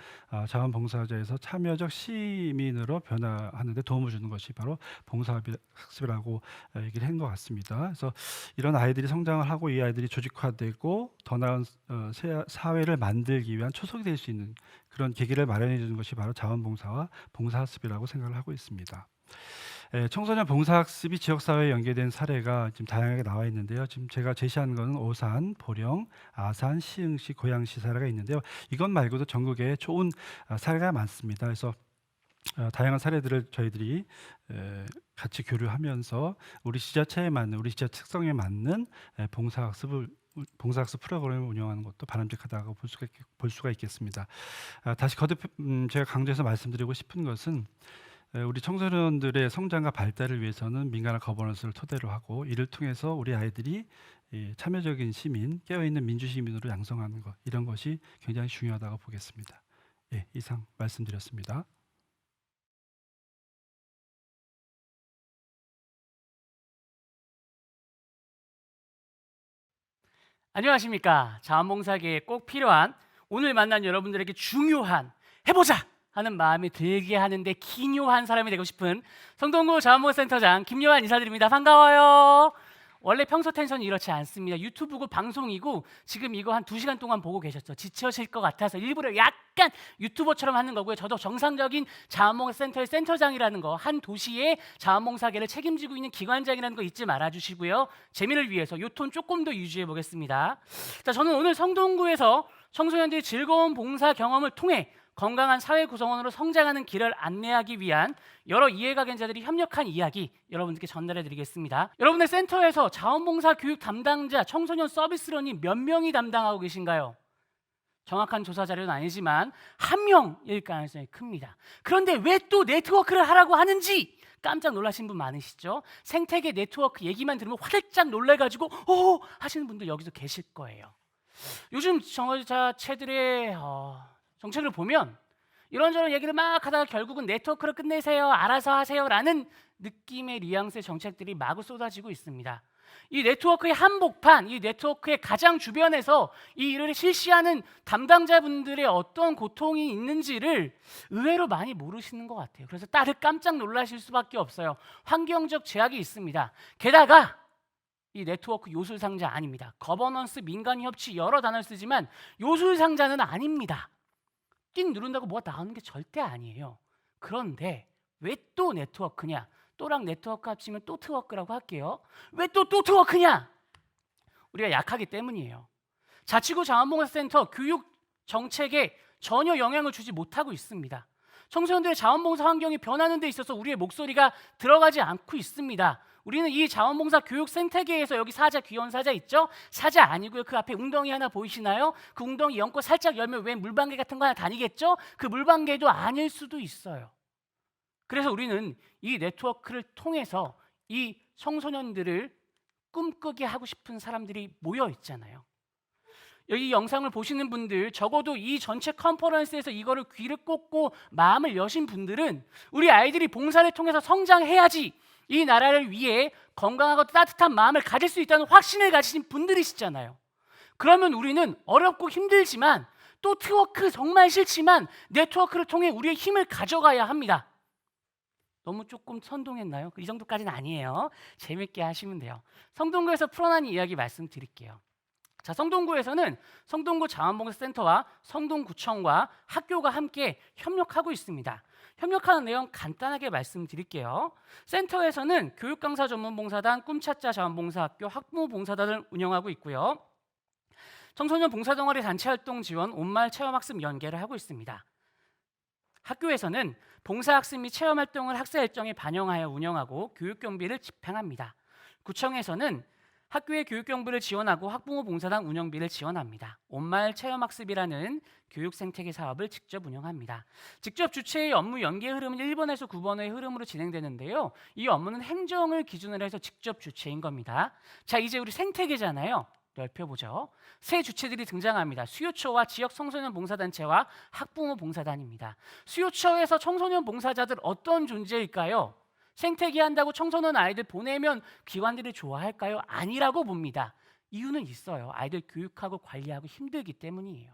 자원봉사자에서 참여적 시민으로 변화하는 데 도움을 주는 것이 바로 봉사학습이라고 얘기를 한 것 같습니다. 그래서 이런 아이들이 성장을 하고 이 아이들이 조직화되고 더 나은 사회를 만들기 위한 초석이 될 수 있는 그런 계기를 마련해 주는 것이 바로 자원봉사와 봉사학습이라고 생각을 하고 있습니다. 청소년 봉사학습이 지역사회에 연계된 사례가 지금 다양하게 나와 있는데요. 지금 제가 제시한 것은 오산, 보령, 아산, 시흥시, 고양시 사례가 있는데요. 이것 말고도 전국에 좋은 사례가 많습니다. 그래서 다양한 사례들을 저희들이 같이 교류하면서 우리 지자체에 맞는, 우리 지자 특성에 맞는 봉사학습 프로그램을 운영하는 것도 바람직하다고 볼 수가 있겠습니다. 다시 거듭 제가 강조해서 말씀드리고 싶은 것은 우리 청소년들의 성장과 발달을 위해서는 민간화 거버넌스를 토대로 하고 이를 통해서 우리 아이들이 참여적인 시민, 깨어있는 민주시민으로 양성하는 것, 이런 것이 굉장히 중요하다고 보겠습니다. 이상 말씀드렸습니다. 안녕하십니까. 자원봉사계에 꼭 필요한, 오늘 만난 여러분들에게 중요한, 해보자 하는 마음이 들게 하는데 기묘한 사람이 되고 싶은 성동구 자원봉사센터장 김요한 인사드립니다. 반가워요. 원래 평소 텐션이 이렇지 않습니다. 유튜브고 방송이고 지금 이거 한 2시간 동안 보고 계셨죠. 지쳐질 것 같아서 일부러 약간 유튜버처럼 하는 거고요. 저도 정상적인 자원봉사센터의 센터장이라는 거, 한 도시의 자원봉사계를 책임지고 있는 기관장이라는 거 잊지 말아주시고요. 재미를 위해서 요 톤 조금 더 유지해 보겠습니다. 자, 저는 오늘 성동구에서 청소년들이 즐거운 봉사 경험을 통해 건강한 사회 구성원으로 성장하는 길을 안내하기 위한 여러 이해관계자들이 협력한 이야기 여러분들께 전달해 드리겠습니다. 여러분의 센터에서 자원봉사 교육 담당자 청소년 서비스런이 몇 명이 담당하고 계신가요? 정확한 조사 자료는 아니지만 1명일 가능성이 큽니다. 그런데 왜 또 네트워크를 하라고 하는지 깜짝 놀라신 분 많으시죠? 생태계 네트워크 얘기만 들으면 화들짝 놀래가지고 오 하시는 분들 여기서 계실 거예요. 요즘 정치자체들의 정책을 보면 이런저런 얘기를 막 하다가 결국은 네트워크로 끝내세요, 알아서 하세요라는 느낌의 뉘앙스의 정책들이 마구 쏟아지고 있습니다. 이 네트워크의 한복판, 이 네트워크의 가장 주변에서 이 일을 실시하는 담당자분들의 어떤 고통이 있는지를 의외로 많이 모르시는 것 같아요. 그래서 다들 깜짝 놀라실 수밖에 없어요. 환경적 제약이 있습니다. 게다가 이 네트워크 요술상자 아닙니다. 거버넌스, 민간협치 여러 단어를 쓰지만 요술상자는 아닙니다. 띵 누른다고 뭐가 나오는 게 절대 아니에요. 그런데 왜 또 네트워크냐? 또랑 네트워크 합치면 또 트워크라고 할게요. 왜 또 트워크냐? 우리가 약하기 때문이에요. 자치구 자원봉사센터 교육 정책에 전혀 영향을 주지 못하고 있습니다. 청소년들의 자원봉사 환경이 변하는 데 있어서 우리의 목소리가 들어가지 않고 있습니다. 우리는 이 자원봉사 교육 생태계에서 여기 사자, 귀여운 사자 있죠? 사자 아니고요. 그 앞에 웅덩이 하나 보이시나요? 그 웅덩이 연꽃 살짝 열면 왜 물방개 같은 거 하나 다니겠죠? 그 물방개도 아닐 수도 있어요. 그래서 우리는 이 네트워크를 통해서 이 청소년들을 꿈꾸게 하고 싶은 사람들이 모여 있잖아요. 여기 영상을 보시는 분들, 적어도 이 전체 컨퍼런스에서 이거를 귀를 꽂고 마음을 여신 분들은 우리 아이들이 봉사를 통해서 성장해야지, 이 나라를 위해 건강하고 따뜻한 마음을 가질 수 있다는 확신을 가지신 분들이시잖아요. 그러면 우리는 어렵고 힘들지만 또 트워크 정말 싫지만 네트워크를 통해 우리의 힘을 가져가야 합니다. 너무 조금 선동했나요? 이 정도까지는 아니에요. 재밌게 하시면 돼요. 성동구에서 풀어난 이야기 말씀드릴게요. 자, 성동구에서는 성동구 자원봉사센터와 성동구청과 학교가 함께 협력하고 있습니다. 협력하는 내용 간단하게 말씀드릴게요. 센터에서는 교육강사 전문봉사단, 꿈찾자 자원봉사학교, 학부모봉사단을 운영하고 있고요. 청소년 봉사동아리 단체활동 지원, 온마을 체험학습 연계를 하고 있습니다. 학교에서는 봉사학습 및 체험활동을 학사 일정에 반영하여 운영하고 교육경비를 집행합니다. 구청에서는 학교의 교육경비를 지원하고 학부모 봉사단 운영비를 지원합니다. 온마을 체험학습이라는 교육생태계 사업을 직접 운영합니다. 직접 주체의 업무 연계 흐름은 1번에서 9번의 흐름으로 진행되는데요. 이 업무는 행정을 기준으로 해서 직접 주체인 겁니다. 자, 이제 우리 생태계잖아요. 넓혀보죠. 새 주체들이 등장합니다. 수요처와 지역 청소년 봉사단체와 학부모 봉사단입니다. 수요처에서 청소년 봉사자들 어떤 존재일까요? 생태계 한다고 청소년 아이들 보내면 기관들이 좋아할까요? 아니라고 봅니다. 이유는 있어요. 아이들 교육하고 관리하고 힘들기 때문이에요.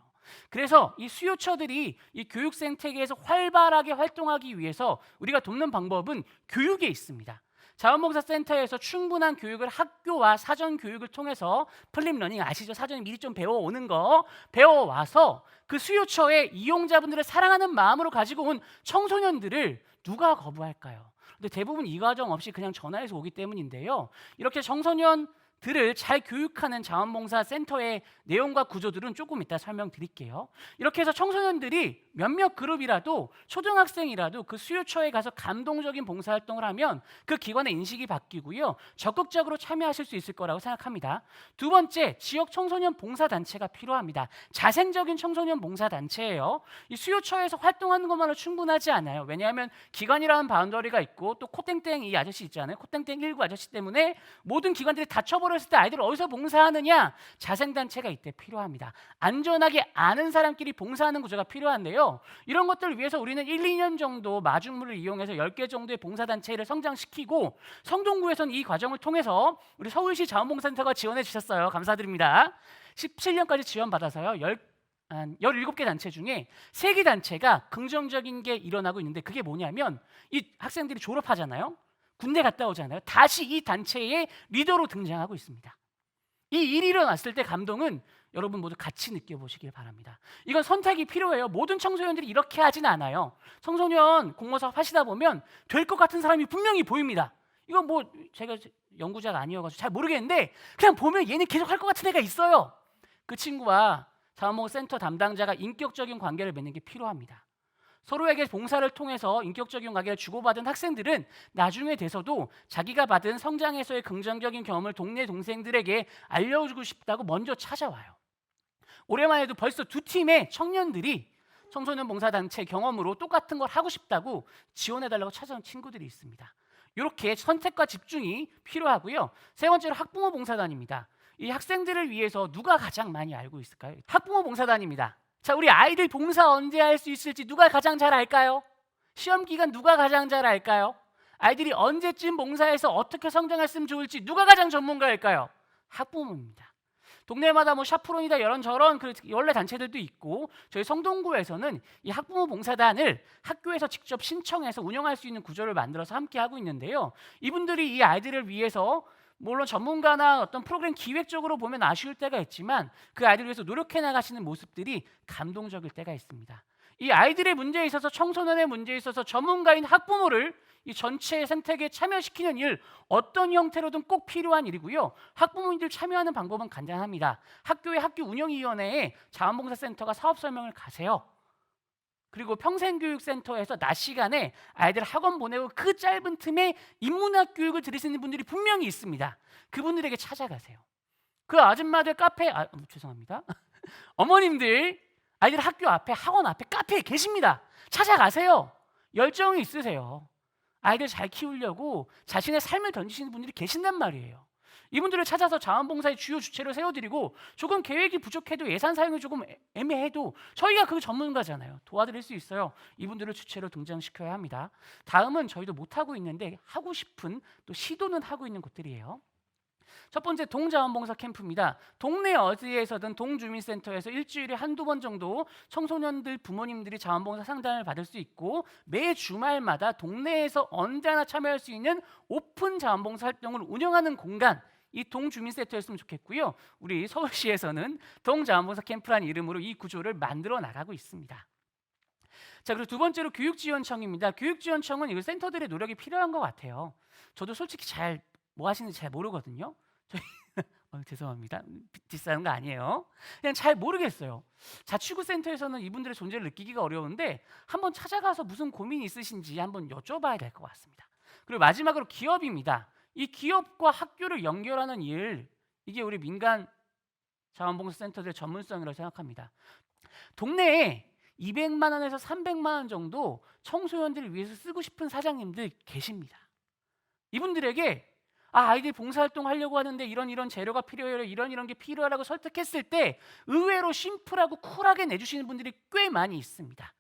그래서 이 수요처들이 이 교육 생태계에서 활발하게 활동하기 위해서 우리가 돕는 방법은 교육에 있습니다. 자원봉사센터에서 충분한 교육을 학교와 사전 교육을 통해서 플립러닝 아시죠? 사전에 미리 좀 배워오는 거 배워와서 그 수요처의 이용자분들을 사랑하는 마음으로 가지고 온 청소년들을 누가 거부할까요? 근데 대부분 이 과정 없이 그냥 전화해서 오기 때문인데요. 이렇게 청소년들을 잘 교육하는 자원봉사센터의 내용과 구조들은 조금 이따 설명드릴게요. 이렇게 해서 청소년들이 몇몇 그룹이라도 초등학생이라도 그 수요처에 가서 감동적인 봉사활동을 하면 그 기관의 인식이 바뀌고요. 적극적으로 참여하실 수 있을 거라고 생각합니다. 두 번째, 지역 청소년 봉사단체가 필요합니다. 자생적인 청소년 봉사단체예요. 이 수요처에서 활동하는 것만으로 충분하지 않아요. 왜냐하면 기관이라는 바운더리가 있고 또 코땡땡 이 아저씨 있잖아요. 코땡땡 19 아저씨 때문에 모든 기관들이 닫혀버렸을 때 아이들 어디서 봉사하느냐? 자생단체가 이때 필요합니다. 안전하게 아는 사람끼리 봉사하는 구조가 필요한데요. 이런 것들을 위해서 우리는 1, 2년 정도 마중물을 이용해서 10개 정도의 봉사단체를 성장시키고 성동구에서는 이 과정을 통해서 우리 서울시 자원봉사센터가 지원해 주셨어요. 감사드립니다. 17년까지 지원받아서요. 17개 단체 중에 3개 단체가 긍정적인 게 일어나고 있는데 그게 뭐냐면 이 학생들이 졸업하잖아요. 군대 갔다 오잖아요. 다시 이 단체의 리더로 등장하고 있습니다. 이 일이 일어났을 때 감동은 여러분 모두 같이 느껴보시길 바랍니다. 이건 선택이 필요해요. 모든 청소년들이 이렇게 하진 않아요. 청소년 공모사업 하시다 보면 될 것 같은 사람이 분명히 보입니다. 이건 뭐 제가 연구자가 아니어가지고 잘 모르겠는데 그냥 보면 얘는 계속 할 것 같은 애가 있어요. 그 친구와 자원봉사센터 담당자가 인격적인 관계를 맺는 게 필요합니다. 서로에게 봉사를 통해서 인격적인 관계를 주고받은 학생들은 나중에 돼서도 자기가 받은 성장에서의 긍정적인 경험을 동네 동생들에게 알려주고 싶다고 먼저 찾아와요. 올해만 해도 벌써 2팀의 청년들이 청소년 봉사단체 경험으로 똑같은 걸 하고 싶다고 지원해달라고 찾아온 친구들이 있습니다. 이렇게 선택과 집중이 필요하고요. 세 번째로 학부모 봉사단입니다. 이 학생들을 위해서 누가 가장 많이 알고 있을까요? 학부모 봉사단입니다. 자, 우리 아이들 봉사 언제 할 수 있을지 누가 가장 잘 알까요? 시험 기간 누가 가장 잘 알까요? 아이들이 언제쯤 봉사해서 어떻게 성장했으면 좋을지 누가 가장 전문가일까요? 학부모입니다. 동네마다 뭐 샤프론이다 이런저런 그 원래 단체들도 있고 저희 성동구에서는 이 학부모 봉사단을 학교에서 직접 신청해서 운영할 수 있는 구조를 만들어서 함께 하고 있는데요. 이분들이 이 아이들을 위해서 물론 전문가나 어떤 프로그램 기획적으로 보면 아쉬울 때가 있지만 그 아이들을 위해서 노력해 나가시는 모습들이 감동적일 때가 있습니다. 이 아이들의 문제에 있어서 청소년의 문제에 있어서 전문가인 학부모를 이 전체 생태계에 참여시키는 일 어떤 형태로든 꼭 필요한 일이고요. 학부모님들 참여하는 방법은 간단합니다. 학교의 학교 운영위원회에 자원봉사센터가 사업 설명을 가세요. 그리고 평생교육센터에서 낮 시간에 아이들 학원 보내고 그 짧은 틈에 인문학 교육을 들으시는 분들이 분명히 있습니다. 그분들에게 찾아가세요. 그 아줌마들 카페, 죄송합니다. 어머님들 아이들 학교 앞에 학원 앞에 카페에 계십니다. 찾아가세요. 열정이 있으세요. 아이들 잘 키우려고 자신의 삶을 던지시는 분들이 계신단 말이에요. 이분들을 찾아서 자원봉사의 주요 주체를 세워드리고 조금 계획이 부족해도 예산 사용이 조금 애매해도 저희가 그 전문가잖아요. 도와드릴 수 있어요. 이분들을 주체로 등장시켜야 합니다. 다음은 저희도 못하고 있는데 하고 싶은 또 시도는 하고 있는 곳들이에요. 첫 번째 동자원봉사 캠프입니다. 동네 어디에서든 동주민센터에서 일주일에 한두 번 정도 청소년들 부모님들이 자원봉사 상담을 받을 수 있고 매 주말마다 동네에서 언제나 참여할 수 있는 오픈 자원봉사 활동을 운영하는 공간, 이 동주민센터였으면 좋겠고요. 우리 서울시에서는 동자원봉사 캠프라는 이름으로 이 구조를 만들어 나가고 있습니다. 자, 그리고 두 번째로 교육지원청입니다. 교육지원청은 이 센터들의 노력이 필요한 것 같아요. 저도 솔직히 잘 뭐 하시는지 잘 모르거든요. 저희 죄송합니다. 뒷사는 거 아니에요. 그냥 잘 모르겠어요. 자치구센터에서는 이분들의 존재를 느끼기가 어려운데 한번 찾아가서 무슨 고민이 있으신지 한번 여쭤봐야 될 것 같습니다. 그리고 마지막으로 기업입니다. 이 기업과 학교를 연결하는 일, 이게 우리 민간 자원봉사센터들의 전문성이라고 생각합니다. 동네에 200만 원에서 300만 원 정도 청소년들을 위해서 쓰고 싶은 사장님들 계십니다. 이분들에게 아이들 봉사활동 하려고 하는데 이런 재료가 필요해요, 이런 게 필요하라고 설득했을 때 의외로 심플하고 쿨하게 내주시는 분들이 꽤 많이 있습니다.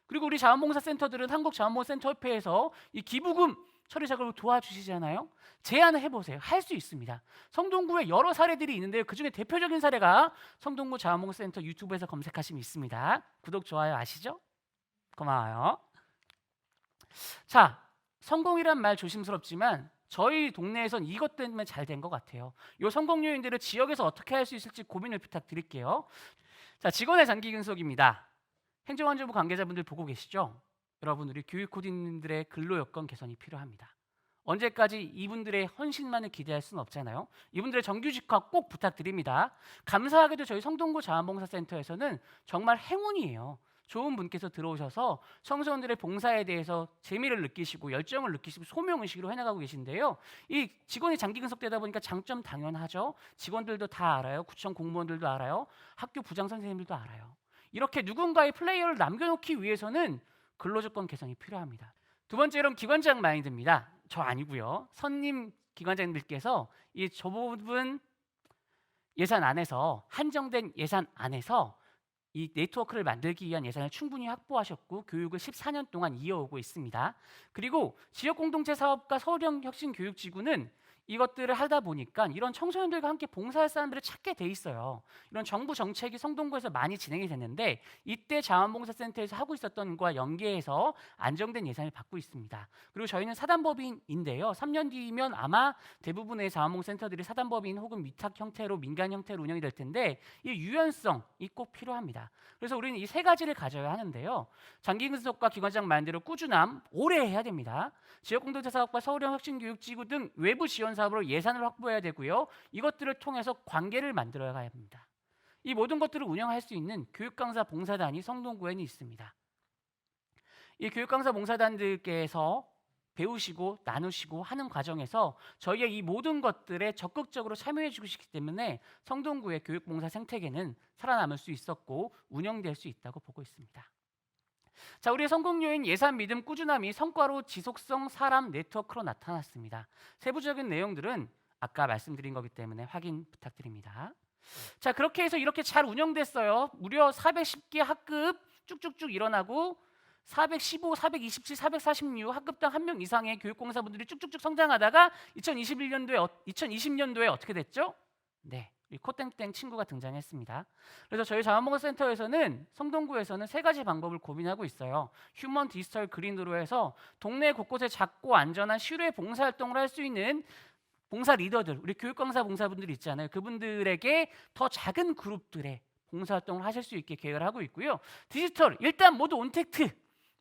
그리고 우리 자원봉사센터들은 한국자원봉사센터협회에서 이 기부금 처리 작업을 도와주시잖아요. 제안을 해보세요. 할 수 있습니다. 성동구에 여러 사례들이 있는데요. 그중에 대표적인 사례가 성동구 자원봉사센터 유튜브에서 검색하시면 있습니다. 구독, 좋아요 아시죠? 고마워요. 자, 성공이란 말 조심스럽지만 저희 동네에선 이것 때문에 잘 된 것 같아요. 이 성공 요인들을 지역에서 어떻게 할 수 있을지 고민을 부탁드릴게요. 자, 직원의 장기 근속입니다. 행정안전부 관계자분들 보고 계시죠? 여러분, 우리 교육 코디님들의 근로 여건 개선이 필요합니다. 언제까지 이분들의 헌신만을 기대할 수는 없잖아요. 이분들의 정규직화 꼭 부탁드립니다. 감사하게도 저희 성동구 자원봉사센터에서는 정말 행운이에요. 좋은 분께서 들어오셔서 청소년들의 봉사에 대해서 재미를 느끼시고 열정을 느끼시고 소명의식으로 해나가고 계신데요. 이 직원이 장기 근속되다 보니까 장점 당연하죠. 직원들도 다 알아요. 구청 공무원들도 알아요. 학교 부장 선생님들도 알아요. 이렇게 누군가의 플레이어를 남겨놓기 위해서는 근로조건 개선이 필요합니다. 두 번째로는 기관장 마인드입니다. 저 아니고요. 선임 기관장님들께서 이 좁은 예산 안에서 한정된 예산 안에서 이 네트워크를 만들기 위한 예산을 충분히 확보하셨고 교육을 14년 동안 이어오고 있습니다. 그리고 지역공동체 사업과 서울형혁신교육지구는 이것들을 하다 보니까 이런 청소년들과 함께 봉사할 사람들을 찾게 돼 있어요. 이런 정부 정책이 성동구에서 많이 진행이 됐는데 이때 자원봉사센터에서 하고 있었던 것과 연계해서 안정된 예산을 받고 있습니다. 그리고 저희는 사단법인인데요. 3년 뒤면 아마 대부분의 자원봉사센터들이 사단법인 혹은 위탁 형태로 민간 형태로 운영이 될 텐데 이 유연성이 꼭 필요합니다. 그래서 우리는 이 세 가지를 가져야 하는데요. 장기 근속과 기관장 마인드로 꾸준함 오래 해야 됩니다. 지역공동체 사업과 서울형 혁신교육지구 등 외부 지원 사업으로 예산을 확보해야 되고요. 이것들을 통해서 관계를 만들어야 합니다. 이 모든 것들을 운영할 수 있는 교육강사 봉사단이 성동구에는 있습니다. 이 교육강사 봉사단들께서 배우시고 나누시고 하는 과정에서 저희의 이 모든 것들에 적극적으로 참여해 주시기 때문에 성동구의 교육봉사 생태계는 살아남을 수 있었고 운영될 수 있다고 보고 있습니다. 자, 우리의 성공 요인 예산, 믿음, 꾸준함이 성과로 지속성, 사람, 네트워크로 나타났습니다. 세부적인 내용들은 아까 말씀드린 거기 때문에 확인 부탁드립니다. 자, 그렇게 해서 이렇게 잘 운영됐어요. 무려 410개 학급 쭉쭉쭉 일어나고 415, 427, 446 학급당 1명 이상의 교육공사분들이 쭉쭉쭉 성장하다가 2020년도에 어떻게 됐죠? 네, 이 코땡땡 친구가 등장했습니다. 그래서 저희 자원봉사센터에서는 성동구에서는 세 가지 방법을 고민하고 있어요. 휴먼 디지털 그린으로 해서 동네 곳곳에 작고 안전한 실외 봉사활동을 할 수 있는 봉사 리더들, 우리 교육강사 봉사분들이 있잖아요. 그분들에게 더 작은 그룹들의 봉사활동을 하실 수 있게 계획을 하고 있고요. 디지털, 일단 모두 온택트.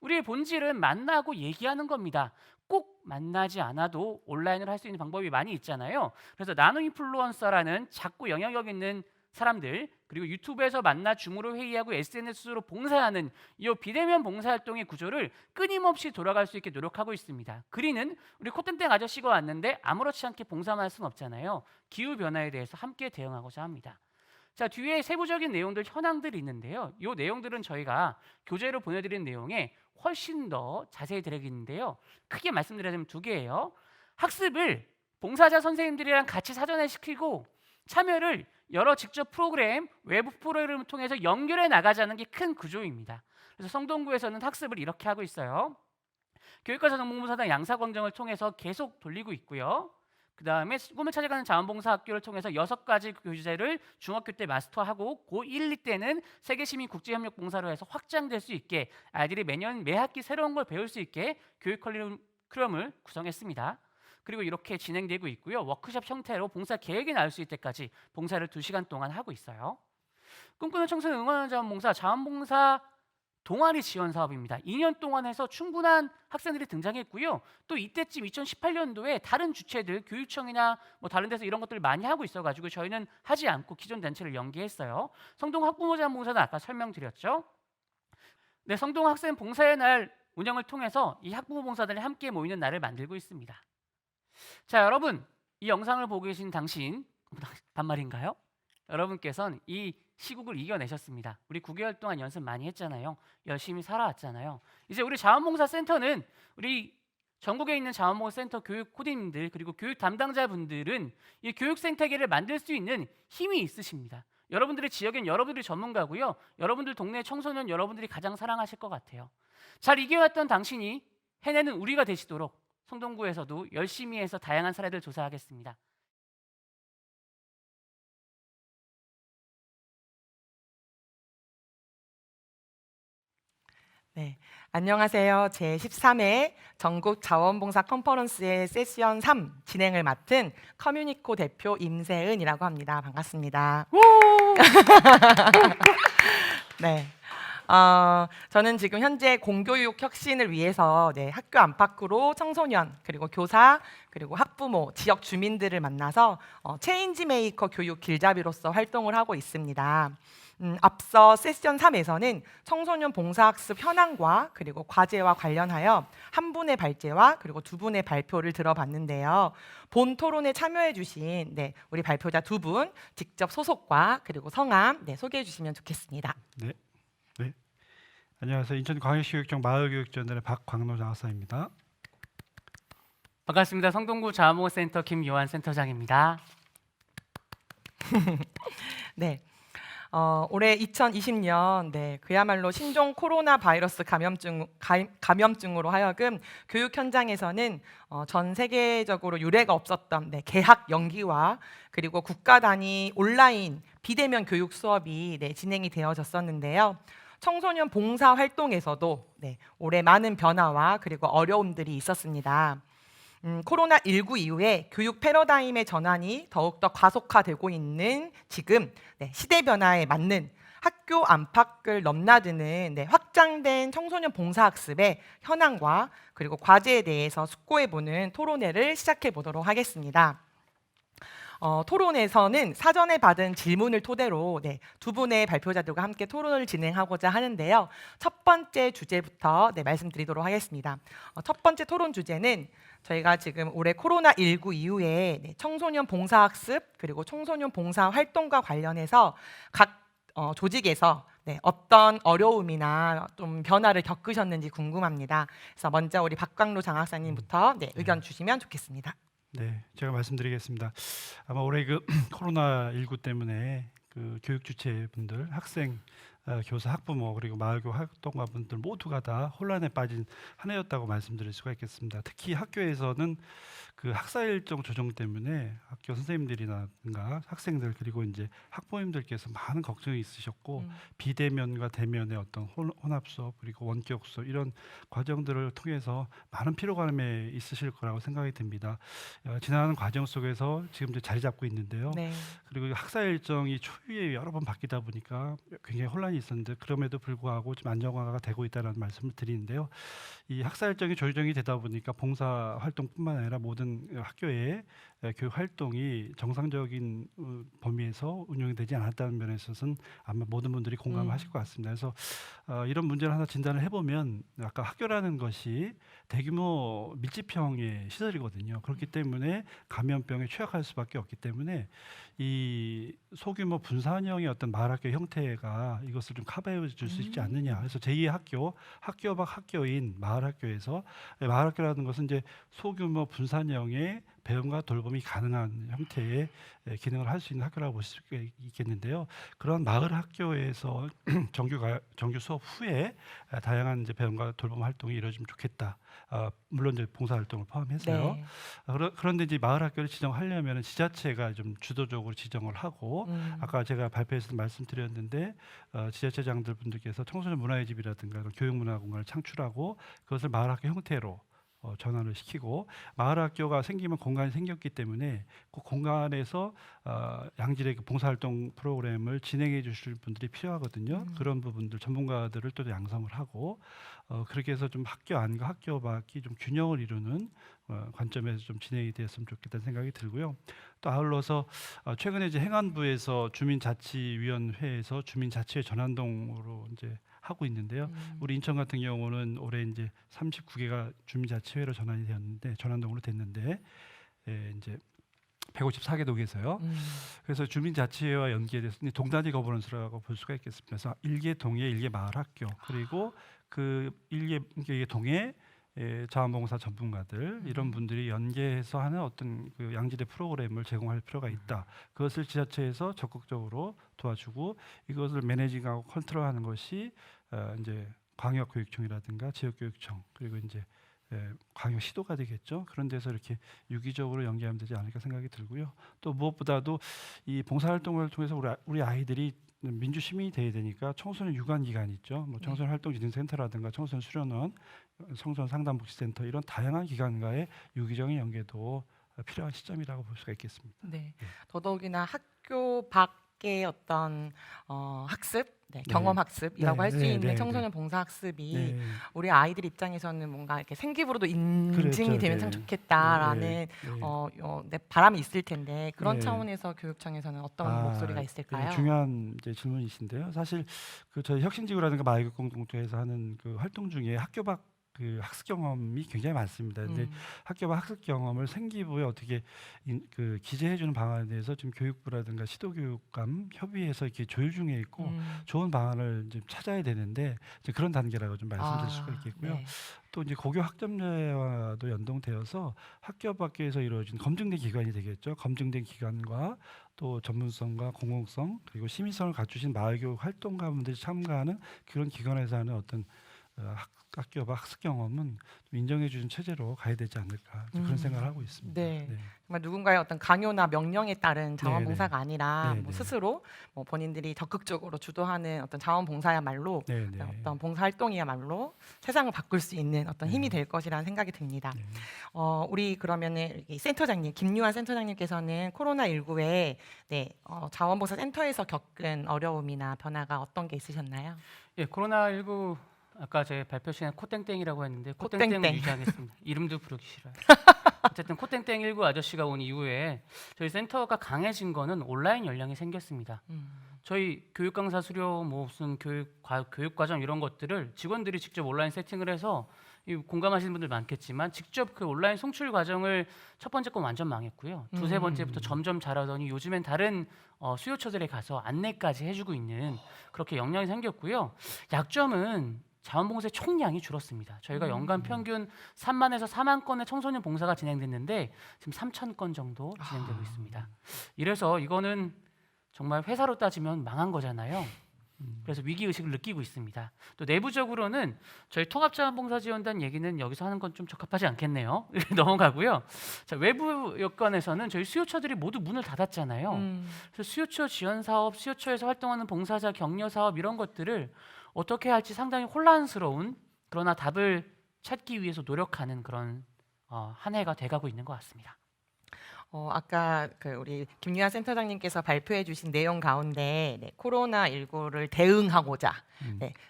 우리의 본질은 만나고 얘기하는 겁니다. 꼭 만나지 않아도 온라인으로 할 수 있는 방법이 많이 있잖아요. 그래서 나노 인플루언서라는 작고 영향력 있는 사람들, 그리고 유튜브에서 만나 줌으로 회의하고 SNS로 봉사하는 이 비대면 봉사활동의 구조를 끊임없이 돌아갈 수 있게 노력하고 있습니다. 그리는 우리 코땡땡 아저씨가 왔는데 아무렇지 않게 봉사만 할 수는 없잖아요. 기후변화에 대해서 함께 대응하고자 합니다. 자, 뒤에 세부적인 내용들, 현황들이 있는데요. 이 내용들은 저희가 교재로 보내드린 내용에 훨씬 더 자세히 드리겠는데요. 크게 말씀드리자면 두 개예요. 학습을 봉사자 선생님들이랑 같이 사전에 시키고 참여를 여러 직접 프로그램, 외부 프로그램을 통해서 연결해 나가자는 게 큰 구조입니다. 그래서 성동구에서는 학습을 이렇게 하고 있어요. 교육과정봉사단 양사광정을 통해서 계속 돌리고 있고요. 그 다음에 꿈을 찾아가는 자원봉사학교를 통해서 6가지 교재를 중학교 때 마스터하고 고1, 2 때는 세계시민국제협력봉사로 해서 확장될 수 있게 아이들이 매년 매 학기 새로운 걸 배울 수 있게 교육 커리큘럼을 구성했습니다. 그리고 이렇게 진행되고 있고요. 워크숍 형태로 봉사 계획이 나올 수 있을 때까지 봉사를 2시간 동안 하고 있어요. 꿈꾸는 청소년 응원하는 자원봉사, 자원봉사 동아리 지원 사업입니다. 2년 동안 해서 충분한 학생들이 등장했고요. 또 이때쯤 2018년도에 다른 주체들, 교육청이나 뭐 다른 데서 이런 것들을 많이 하고 있어가지고 저희는 하지 않고 기존 단체를 연계했어요. 성동 학부모 자원봉사는 아까 설명드렸죠. 네, 성동 학생 봉사의 날 운영을 통해서 이 학부모 봉사단이 함께 모이는 날을 만들고 있습니다. 자, 여러분, 이 영상을 보고 계신 당신 반말인가요? 여러분께서는 이 시국을 이겨내셨습니다. 우리 9개월 동안 연습 많이 했잖아요. 열심히 살아왔잖아요. 이제 우리 자원봉사센터는 우리 전국에 있는 자원봉사센터 교육 코디님들 그리고 교육 담당자분들은 이 교육 생태계를 만들 수 있는 힘이 있으십니다. 여러분들의 지역엔 여러분들이 전문가고요. 여러분들 동네 청소년 여러분들이 가장 사랑하실 것 같아요. 잘 이겨왔던 당신이 해내는 우리가 되시도록 성동구에서도 열심히 해서 다양한 사례들 조사하겠습니다. 네, 안녕하세요. 제13회 전국 자원봉사 컨퍼런스의 세션 3 진행을 맡은 커뮤니코 대표 임세은이라고 합니다. 반갑습니다. 네, 저는 지금 현재 공교육 혁신을 위해서 학교 안팎으로 청소년 그리고 교사 그리고 학부모 지역 주민들을 만나서 체인지 메이커 교육 길잡이로서 활동을 하고 있습니다. 앞서 세션 3에서는 청소년 봉사학습 현황과 그리고 과제와 관련하여 한 분의 발제와 그리고 두 분의 발표를 들어봤는데요. 본 토론에 참여해 주신 우리 발표자 두 분 직접 소속과 그리고 성함 소개해 주시면 좋겠습니다. 네. 안녕하세요. 인천광역시교육청 마을교육지원단의 박광로 장학사입니다. 반갑습니다. 성동구 자원봉사센터 김요한 센터장입니다. 네. 올해 2020년 그야말로 신종 코로나 바이러스 감염증으로 하여금 교육 현장에서는 전 세계적으로 유례가 없었던 개학 연기와 그리고 국가 단위 온라인 비대면 교육 수업이 진행이 되어졌었는데요. 청소년 봉사 활동에서도 올해 많은 변화와 그리고 어려움들이 있었습니다. 코로나19 이후에 교육 패러다임의 전환이 더욱더 가속화되고 있는 지금 시대 변화에 맞는 학교 안팎을 넘나드는 확장된 청소년 봉사학습의 현황과 그리고 과제에 대해서 숙고해보는 토론회를 시작해 보도록 하겠습니다. 토론에서는 사전에 받은 질문을 토대로 두 분의 발표자들과 함께 토론을 진행하고자 하는데요. 첫 번째 주제부터 말씀드리도록 하겠습니다. 첫 번째 토론 주제는 저희가 지금 올해 코로나19 이후에 청소년 봉사학습 그리고 청소년 봉사 활동과 관련해서 각 조직에서 어떤 어려움이나 좀 변화를 겪으셨는지 궁금합니다. 그래서 먼저 우리 박광로 장학사님부터 의견 주시면 좋겠습니다. 네, 제가 말씀드리겠습니다. 아마 올해 그 코로나19 때문에 그 교육 주체분들, 학생, 교사, 학부모 그리고 마을교육 활동가분들 모두가 다 혼란에 빠진 한 해였다고 말씀드릴 수가 있겠습니다. 특히 학교에서는 그 학사 일정 조정 때문에 학교 선생님들이나 학생들 그리고 이제 학부모님들께서 많은 걱정이 있으셨고 비대면과 대면의 어떤 혼합 수업 그리고 원격 수업 이런 과정들을 통해서 많은 피로감에 있으실 거라고 생각이 듭니다. 지나가는 과정 속에서 지금 이제 자리 잡고 있는데요. 그리고 학사 일정이 초유의 여러 번 바뀌다 보니까 굉장히 혼란이 있었는데 그럼에도 불구하고 좀 안정화가 되고 있다는 말씀을 드리는데요. 이 학사 일정이 조정이 되다 보니까 봉사 활동뿐만 아니라 모든 학교의 교육 활동이 정상적인 범위에서 운영이 되지 않았다는 면에 있어서는 아마 모든 분들이 공감하실 것 같습니다. 그래서 이런 문제를 하나 진단을 해보면 아까 학교라는 것이 대규모 밀집형의 시설이거든요. 그렇기 때문에 감염병에 취약할 수밖에 없기 때문에 이 소규모 분산형의 어떤 마을학교 형태가 이것을 좀 커버해 줄 수 있지 않느냐. 그래서 제2의 학교 밖 학교인 마을학교에서 마을학교라는 것은 이제 소규모 분산형의 배움과 돌봄이 가능한 형태의 기능을 할 수 있는 학교라고 볼 수 있겠는데요. 그런 마을 학교에서 정규 수업 후에 다양한 이제 배움과 돌봄 활동이 이루어지면 좋겠다. 물론 이제 봉사 활동을 포함해서요. 네. 그런데 이제 마을 학교를 지정하려면 지자체가 좀 주도적으로 지정을 하고 아까 제가 발표에서 말씀드렸는데 지자체장들 분들께서 청소년 문화의 집이라든가 교육 문화 공간을 창출하고 그것을 마을 학교 형태로 전환을 시키고 마을 학교가 생기면 공간이 생겼기 때문에 그 공간에서 양질의 그 봉사활동 프로그램을 진행해 주실 분들이 필요하거든요. 그런 부분들 전문가들을 또 양성을 하고 그렇게 해서 좀 학교 안과 학교 밖이 좀 균형을 이루는 관점에서 좀 진행이 되었으면 좋겠다는 생각이 들고요. 또 아울러서 최근에 이제 행안부에서 주민자치위원회에서 주민자치회 전환동으로 이제 하고 있는데요. 우리 인천 같은 경우는 올해 이제 39개가 주민자치회로 전환동으로 됐는데 이제 154개 동에서요. 그래서 주민자치회와 연계돼서 동단위 거버넌스라고 볼 수가 있겠습니다. 그래서 1개 동에 1개 마을 학교 그리고 그 1개 동에 자원봉사 전문가들 이런 분들이 연계해서 하는 어떤 그 양질의 프로그램을 제공할 필요가 있다. 그것을 지자체에서 적극적으로 도와주고 이것을 매니징하고 컨트롤하는 것이 이제 광역교육청이라든가 지역교육청 그리고 이제 광역시도가 되겠죠. 그런 데서 이렇게 유기적으로 연계하면 되지 않을까 생각이 들고요. 또 무엇보다도 이 봉사활동을 통해서 우리 아이들이 민주 시민이 돼야 되니까 청소년 유관 기관 있죠. 뭐 청소년 활동진흥센터라든가 청소년 수련원, 청소년 상담복지센터 이런 다양한 기관과의 유기적인 연계도 필요한 시점이라고 볼 수가 있겠습니다. 네. 더더욱이나 학교 밖의 어떤 학습, 경험 학습이라고 할 수 있는 청소년 봉사 학습이 우리 아이들 입장에서는 뭔가 이렇게 생기부로도 인증이 되면 참 좋겠다라는 바람이 있을 텐데 그런 차원에서 교육청에서는 어떤 목소리가 있을까요? 중요한 이제 질문이신데요. 사실 그 저희 혁신지구라든가 마을교육 공동체에서 하는 그 활동 중에 학교 밖 그 학습 경험이 굉장히 많습니다. 근데 학교 밖 학습 경험을 생기부에 어떻게 그 기재해주는 방안에 대해서 지금 교육부라든가 시도교육감 협의해서 이렇게 조율 중에 있고 좋은 방안을 좀 찾아야 되는데 이제 그런 단계라고 좀 말씀드릴 수가 있겠고요. 네. 또 이제 고교 학점제와도 연동되어서 학교 밖에서 이루어진 검증된 기관이 되겠죠. 검증된 기관과 또 전문성과 공공성 그리고 시민성을 갖추신 마을교육 활동가분들이 참가하는 그런 기관에서 하는 어떤 학교 밖 학습 경험은 좀 인정해 주는 체제로 가야 되지 않을까 그런 생각을 하고 있습니다. 네. 정말 누군가의 어떤 강요나 명령에 따른 자원봉사가 아니라 뭐 스스로 뭐 본인들이 적극적으로 주도하는 어떤 자원봉사야말로 어떤 봉사활동이야말로 세상을 바꿀 수 있는 어떤 힘이 될 것이라는 생각이 듭니다. 우리 그러면은 센터장님 김유한 센터장님께서는 코로나19에 자원봉사 센터에서 겪은 어려움이나 변화가 어떤 게 있으셨나요? 예, 코로나19 아까 제 발표 시간에 코땡땡이라고 했는데 코땡땡을 코땡땡. 유지하겠습니다. 이름도 부르기 싫어요. 어쨌든 코땡땡 19 아저씨가 온 이후에 저희 센터가 강해진 거는 온라인 연령이 생겼습니다. 저희 교육 강사 수료 뭐 무슨 교육 과정 이런 것들을 직원들이 직접 온라인 세팅을 해서 공감하시는 분들 많겠지만 직접 그 온라인 송출 과정을 첫 번째 건 완전 망했고요. 두세 번째부터 점점 잘하더니 요즘엔 다른 수요처들에 가서 안내까지 해주고 있는 그렇게 역량이 생겼고요. 약점은 자원봉사의 총량이 줄었습니다. 저희가 연간 평균 3만에서 4만 건의 청소년 봉사가 진행됐는데 지금 3천 건 정도 진행되고 있습니다. 이래서 이거는 정말 회사로 따지면 망한 거잖아요. 그래서 위기의식을 느끼고 있습니다. 또 내부적으로는 저희 통합자원봉사지원단 얘기는 여기서 하는 건 좀 적합하지 않겠네요. 넘어가고요. 자, 외부 여건에서는 저희 수요처들이 모두 문을 닫았잖아요. 그래서 수요처 지원사업, 수요처에서 활동하는 봉사자 격려사업 이런 것들을 어떻게 할지 상당히 혼란스러운 그러나 답을 찾기 위해서 노력하는 그런 한 해가 돼가고 있는 것 같습니다. 아까 우리 김유한 센터장님께서 발표해 주신 내용 가운데 코로나19를 대응하고자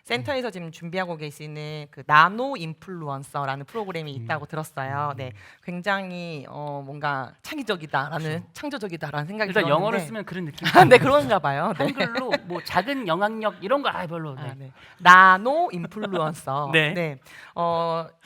센터에서 지금 준비하고 계시는 그 나노 인플루언서라는 프로그램이 있다고 들었어요. 굉장히 뭔가 창의적이다라는 창조적이다라는 생각이 일단 들었는데 영어를 쓰면 그런 느낌. 네, 그런가 봐요. 네. 한글로 뭐 작은 영향력 이런 거 별로. 나노 인플루언서. 네.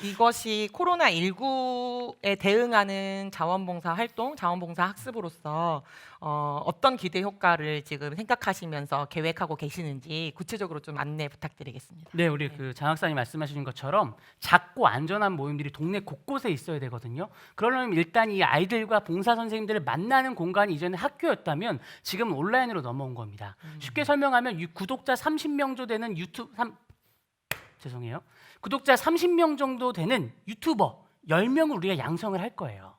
이것이 코로나19에 대응하는 자원봉사 활동, 자원봉사 학습으로서 어떤 기대 효과를 지금 생각하시면서 계획하고 계시는지 구체적으로 좀 안내 부탁드리겠습니다. 네, 우리 그 장학사님 말씀하신 것처럼 작고 안전한 모임들이 동네 곳곳에 있어야 되거든요. 그러려면 일단 이 아이들과 봉사 선생님들을 만나는 공간이 이전에 학교였다면 지금 온라인으로 넘어온 겁니다. 쉽게 설명하면 구독자 30명 정도 되는 구독자 30명 정도 되는 유튜버 10명을 우리가 양성을 할 거예요.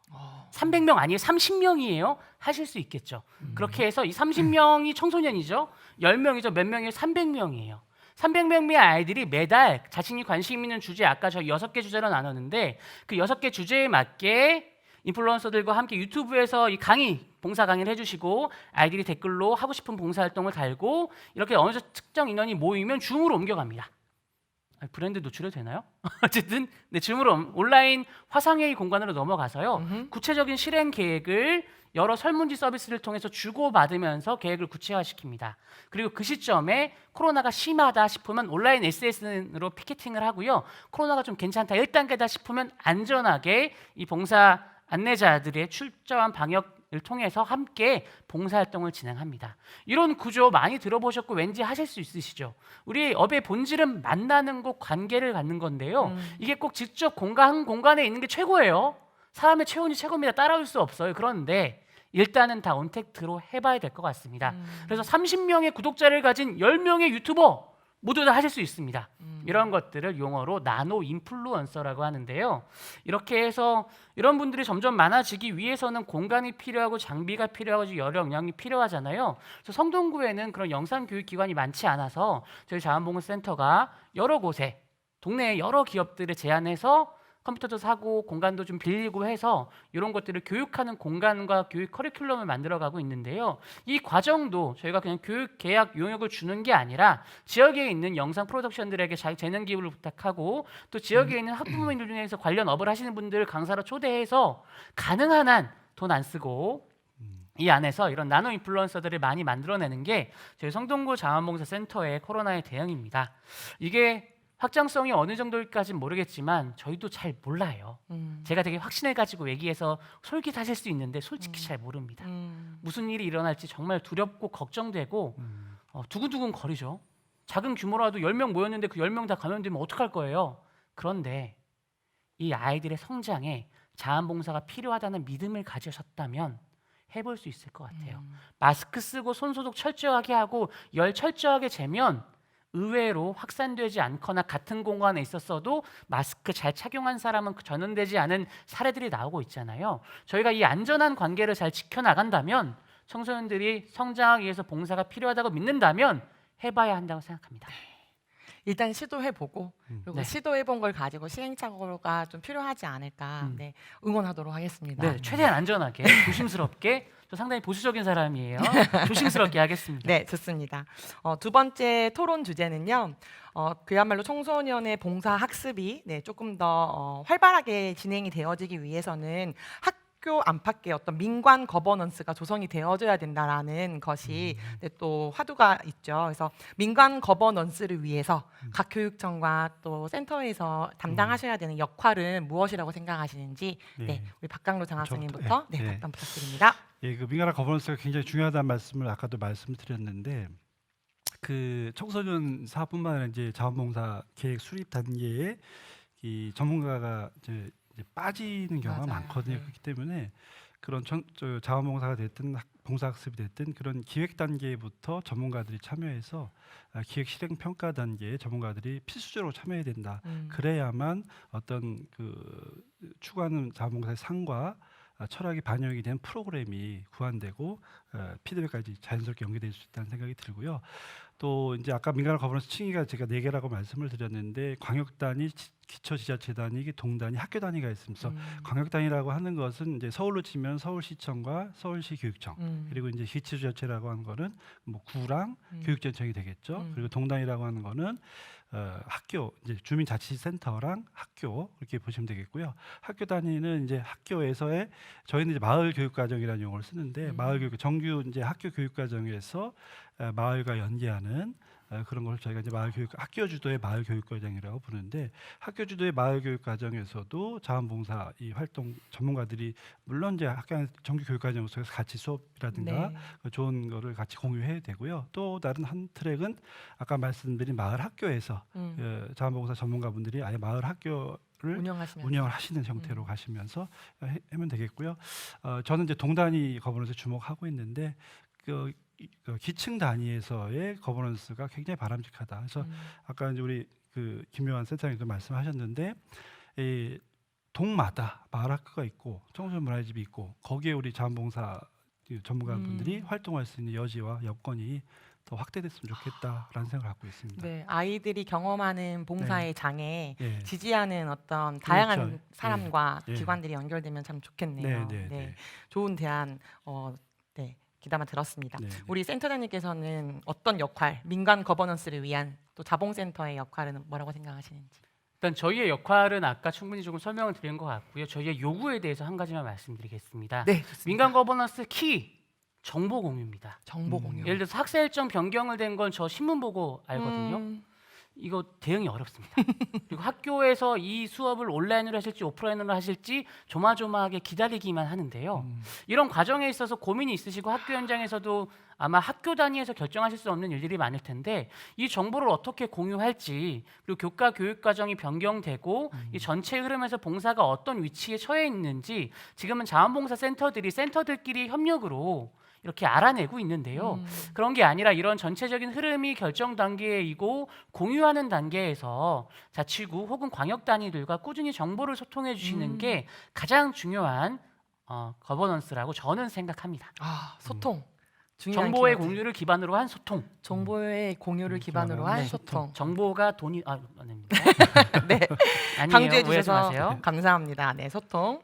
300명 아니에요. 30명이에요. 하실 수 있겠죠. 그렇게 해서 이 30명이 청소년이죠. 10명이죠. 몇 명이에요? 300명이에요. 300명의 아이들이 매달 자신이 관심 있는 주제, 아까 저 6개 주제로 나눴는데 그 6개 주제에 맞게 인플루언서들과 함께 유튜브에서 이 봉사 강의를 해주시고 아이들이 댓글로 하고 싶은 봉사활동을 달고 이렇게 어느 정도 특정 인원이 모이면 줌으로 옮겨갑니다. 브랜드 노출해도 되나요? 어쨌든 네, 줌으로 온라인 화상회의 공간으로 넘어가서요. 구체적인 실행 계획을 여러 설문지 서비스를 통해서 주고받으면서 계획을 구체화시킵니다. 그리고 그 시점에 코로나가 심하다 싶으면 온라인 SNS로 피켓팅을 하고요. 코로나가 좀 괜찮다 1단계다 싶으면 안전하게 이 봉사 안내자들의 철저한 방역을 통해서 함께 봉사활동을 진행합니다. 이런 구조 많이 들어보셨고 왠지 하실 수 있으시죠? 우리 업의 본질은 만나는 곳, 관계를 갖는 건데요. 이게 꼭 직접 공간에 있는 게 최고예요. 사람의 체온이 최고입니다. 따라올 수 없어요. 그런데 일단은 다 온택트로 해봐야 될 것 같습니다. 그래서 30명의 구독자를 가진 10명의 유튜버 모두 다 하실 수 있습니다. 이런 것들을 용어로 나노 인플루언서라고 하는데요. 이렇게 해서 이런 분들이 점점 많아지기 위해서는 공간이 필요하고 장비가 필요하고 여러 역량이 필요하잖아요. 그래서 성동구에는 그런 영상 교육 기관이 많지 않아서 저희 자원봉사센터가 여러 곳에 동네의 여러 기업들을 제안해서 컴퓨터도 사고 공간도 좀 빌리고 해서 이런 것들을 교육하는 공간과 교육 커리큘럼을 만들어가고 있는데요. 이 과정도 저희가 그냥 교육 계약 용역을 주는 게 아니라 지역에 있는 영상 프로덕션들에게 재능 기부를 부탁하고 또 지역에 있는 학부모님들 중에서 관련 업을 하시는 분들을 강사로 초대해서 가능한 한 돈 안 쓰고 이 안에서 이런 나노 인플루언서들을 많이 만들어내는 게 저희 성동구 자원봉사센터의 코로나의 대응입니다. 이게 확장성이 어느 정도일까지는 모르겠지만 저희도 잘 몰라요. 제가 되게 확신해가지고 얘기해서 솔깃하실 수 있는데 솔직히 잘 모릅니다. 무슨 일이 일어날지 정말 두렵고 걱정되고 두근두근 거리죠. 작은 규모라도 10명 모였는데 그 10명 다 감염되면 어떡할 거예요. 그런데 이 아이들의 성장에 자원봉사가 필요하다는 믿음을 가지셨다면 해볼 수 있을 것 같아요. 마스크 쓰고 손소독 철저하게 하고 열 철저하게 재면 의외로 확산되지 않거나 같은 공간에 있었어도 마스크 잘 착용한 사람은 전염되지 않은 사례들이 나오고 있잖아요. 저희가 이 안전한 관계를 잘 지켜나간다면 청소년들이 성장하기 위해서 봉사가 필요하다고 믿는다면 해봐야 한다고 생각합니다. 일단 시도해보고 그리고 네. 시도해본 걸 가지고 시행착오가 좀 필요하지 않을까 응원하도록 하겠습니다. 네, 최대한 안전하게 조심스럽게 저 상당히 보수적인 사람이에요. 조심스럽게 하겠습니다. 네, 좋습니다. 두 번째 토론 주제는요. 그야말로 청소년의 봉사 학습이 조금 더 활발하게 진행이 되어지기 위해서는 학교 안팎의 어떤 민관 거버넌스가 조성이 되어져야 된다라는 것이 또 화두가 있죠. 그래서 민관 거버넌스를 위해서 각 교육청과 또 센터에서 담당하셔야 되는 역할은 무엇이라고 생각하시는지 우리 박강로 장학생님부터 답변 부탁드립니다. 예, 그 민간화 거버넌스가 굉장히 중요하다는 말씀을 아까도 말씀드렸는데 그 청소년 사뿐만 아니라 이제 자원봉사 계획 수립 단계에 이 전문가가 이제 빠지는 경우가 맞아요. 많거든요. 그렇기 때문에 그런 자원봉사가 됐든 봉사학습이 됐든 그런 기획 단계부터 전문가들이 참여해서 기획 실행 평가 단계에 전문가들이 필수적으로 참여해야 된다. 그래야만 어떤 그 추구하는 자원봉사의 상과 철학이 반영이 된 프로그램이 구안되고 피드백까지 자연스럽게 연계될 수 있다는 생각이 들고요. 또 이제 아까 민간화 거버넌스 층위가 제가 4개라고 말씀을 드렸는데 광역단위, 기초지자체단위, 동단위, 학교단위가 있으면서 광역단위라고 하는 것은 이제 서울로 치면 서울시청과 서울시 교육청 그리고 이제 기초지자체라고 하는 거는 뭐 구랑 교육전청이 되겠죠. 그리고 동단위라고 하는 거는 학교 이제 주민자치센터랑 학교 이렇게 보시면 되겠고요. 학교 단위는 이제 학교에서의 저희는 이제 마을 교육과정이라는 용어를 쓰는데 마을 교육 정규 이제 학교 교육과정에서 마을과 연계하는 그런 걸 저희가 이제 학교 주도의 마을 교육 과정이라고 부르는데, 학교 주도의 마을 교육 과정에서도 자원봉사 이 활동 전문가들이 물론 이제 학교 안 정규 교육 과정 속에서 같이 수업이라든가 네. 좋은 거를 같이 공유해야 되고요. 또 다른 한 트랙은 아까 말씀드린 마을 학교에서 자원봉사 전문가분들이 아예 마을 학교를 운영하시면 운영을 하시는 형태로 가시면서 하면 되겠고요. 저는 이제 동단위 거버넌스에 주목하고 있는데 그 기층 단위에서의 거버넌스가 굉장히 바람직하다. 그래서 아까 이제 우리 그 김요한 센터장님도 말씀하셨는데 이 동마다 마을 학교가 있고 청소년 문화집이 있고 거기에 우리 자원봉사 전문가분들이 활동할 수 있는 여지와 여건이 더 확대됐으면 좋겠다라는 생각을 갖고 있습니다. 네, 아이들이 경험하는 봉사의 장에 예. 지지하는 어떤 다양한 그렇죠. 사람과 예. 기관들이 연결되면 참 좋겠네요. 네. 좋은 대안 네, 귀담아 들었습니다. 네. 우리 센터장님께서는 어떤 역할, 민간 거버넌스를 위한 또 자봉센터의 역할은 뭐라고 생각하시는지? 일단 저희의 역할은 아까 충분히 조금 설명을 드린 것 같고요. 저희의 요구에 대해서 한 가지만 말씀드리겠습니다. 네, 좋습니다. 민간 거버넌스 키 정보 공유입니다. 정보 공유. 예를 들어서 학사 일정 변경을 된 건 저 신문 보고 알거든요. 이거 대응이 어렵습니다. 그리고 학교에서 이 수업을 온라인으로 하실지 오프라인으로 하실지 조마조마하게 기다리기만 하는데요. 이런 과정에 있어서 고민이 있으시고 학교 현장에서도 아마 학교 단위에서 결정하실 수 없는 일들이 많을 텐데 이 정보를 어떻게 공유할지, 그리고 교과 교육 과정이 변경되고 이 전체 흐름에서 봉사가 어떤 위치에 처해 있는지 지금은 자원봉사 센터들끼리 협력으로 이렇게 알아내고 있는데요. 그런 게 아니라 이런 전체적인 흐름이 결정 단계이고 공유하는 단계에서 자치구 혹은 광역 단위들과 꾸준히 정보를 소통해 주시는 게 가장 중요한 거버넌스라고 저는 생각합니다. 소통. 중요한 정보의 키워드. 공유를 기반으로 한 소통. 정보의 공유를 기반으로 한 네. 소통. 정보가 돈이 아닙니다. 네, 아니에요. 강조해 오해하지 주셔서 마세요. 감사합니다. 네, 소통.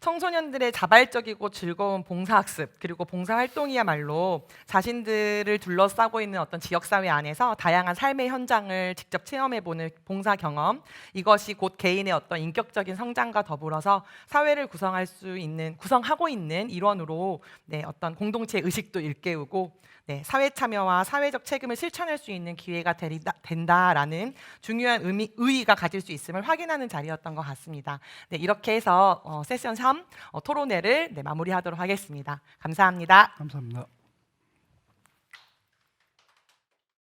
청소년들의 자발적이고 즐거운 봉사학습 그리고 봉사활동이야말로 자신들을 둘러싸고 있는 어떤 지역사회 안에서 다양한 삶의 현장을 직접 체험해보는 봉사 경험, 이것이 곧 개인의 어떤 인격적인 성장과 더불어서 사회를 구성하고 있는 일원으로 네, 어떤 공동체 의식도 일깨우고 네, 사회 참여와 사회적 책임을 실천할 수 있는 기회가 된다라는 중요한 의의가 가질 수 있음을 확인하는 자리였던 것 같습니다. 네, 이렇게 해서 세션 3 토론회를 마무리하도록 하겠습니다. 감사합니다. 감사합니다.